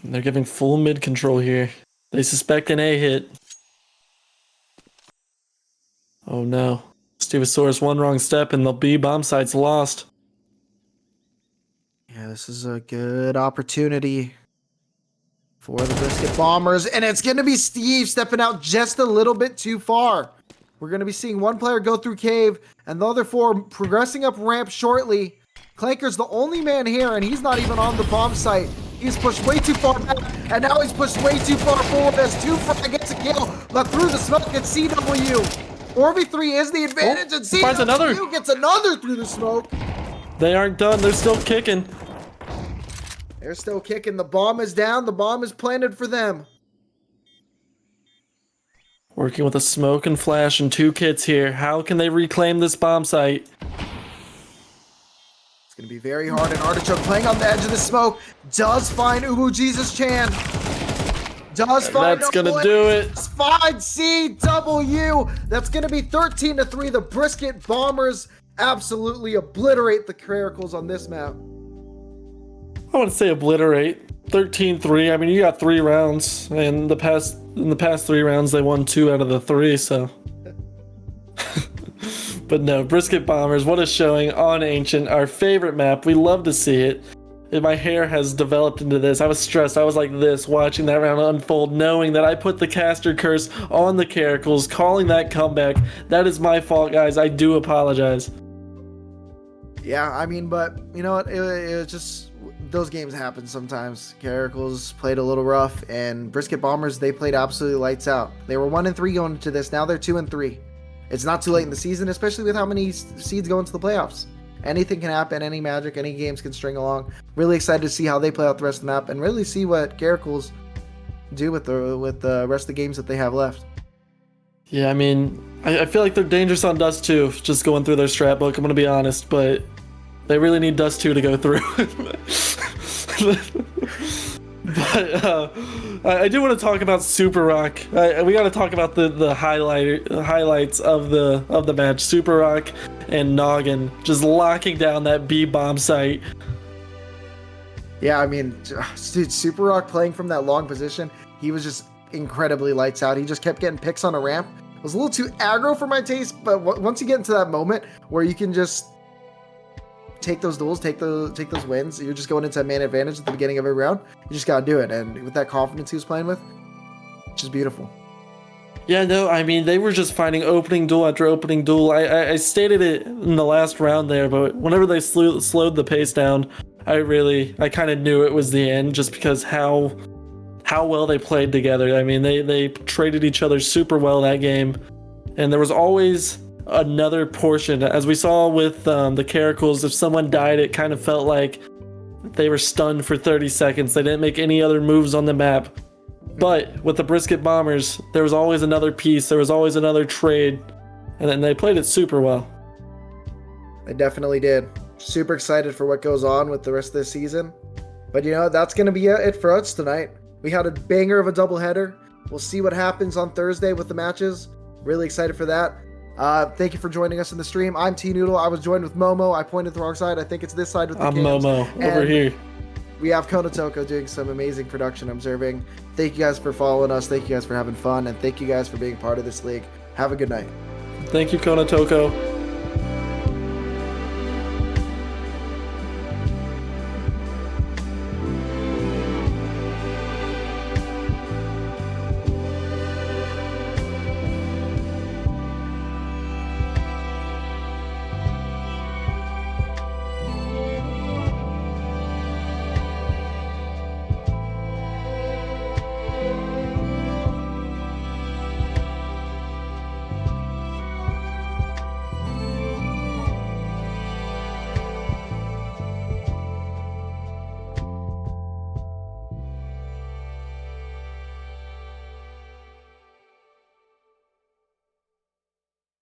They're giving full mid control here. They suspect an A hit. Oh no. Stevosaurus, 1 wrong step and the B bomb site's lost. Yeah, this is a good opportunity for the Brisket Bombers, and it's going to be Steve stepping out just a little bit too far. We're going to be seeing 1 player go through cave, and the other 4 progressing up ramp shortly. Clanker's the only man here, and he's not even on the bomb site. He's pushed way too far back, and now he's pushed way too far forward as 2Fry gets a kill, but through the smoke it's CW. 4v3 is the advantage, and CW gets another through the smoke. They aren't done. They're still kicking. They're still kicking. The bomb is down. The bomb is planted for them. Working with a smoke and flash and 2 kits here. How can they reclaim this bomb site? It's going to be very hard, and Artichoke playing on the edge of the smoke does find Ubu Jesus Chan. Does find That's going to do it. Find CW. That's going to be 13-3. The Brisket Bombers absolutely obliterate the Caracals on this map. I want to say obliterate. 13-3. I mean, you got 3 rounds, and in the past 3 rounds, they won 2 out of the 3, so. But no, Brisket Bombers, what a showing on Ancient, our favorite map. We love to see it. And my hair has developed into this. I was stressed. I was like this, watching that round unfold, knowing that I put the caster curse on the Caracals, calling that comeback. That is my fault, guys. I do apologize. Yeah, I mean, but you know what? It just, those games happen sometimes. Caracals played a little rough, and Brisket Bombers, they played absolutely lights out. They were 1-3 going into this. Now they're 2-3. It's not too late in the season, especially with how many seeds go into the playoffs. Anything can happen, any magic, any games can string along. Really excited to see how they play out the rest of the map, and really see what Caracals do with the rest of the games that they have left. Yeah, I mean, I feel like they're dangerous on Dust 2, just going through their strat book, I'm going to be honest, but they really need Dust 2 to go through. But I do want to talk about Super Rock. We got to talk about the highlights of the match. Super Rock and Noggin just locking down that B bomb site. Yeah, I mean, dude, Super Rock playing from that long position, he was just incredibly lights out. He just kept getting picks on a ramp. It was a little too aggro for my taste, but once you get into that moment where you can just take those duels, take those wins, you're just going into a man advantage at the beginning of every round. You just gotta do it, and with that confidence he was playing with, it's just beautiful. Yeah, no, I mean, they were just finding opening duel after opening duel. I stated it in the last round there, but whenever they slowed the pace down, I kind of knew it was the end, just because how well they played together. I mean, they traded each other super well that game, and there was always another portion, as we saw with the Caracals. If someone died, it kind of felt like they were stunned for 30 seconds. They didn't make any other moves on the map. But with the Brisket Bombers, there was always another piece, there was always another trade, and then they played it super well. They definitely did. Super excited for what goes on with the rest of this season. But you know, that's going to be it for us tonight. We had a banger of a doubleheader. We'll see what happens on Thursday with the matches. Really excited for that. Thank you for joining us in the stream. I'm T-Noodle. I was joined with Momo. I pointed the wrong side. I think it's this side with the I'm games. Momo, over here. We have Konotoko doing some amazing production observing. Thank you guys for following us. Thank you guys for having fun. And thank you guys for being part of this league. Have a good night. Thank you, Konotoko.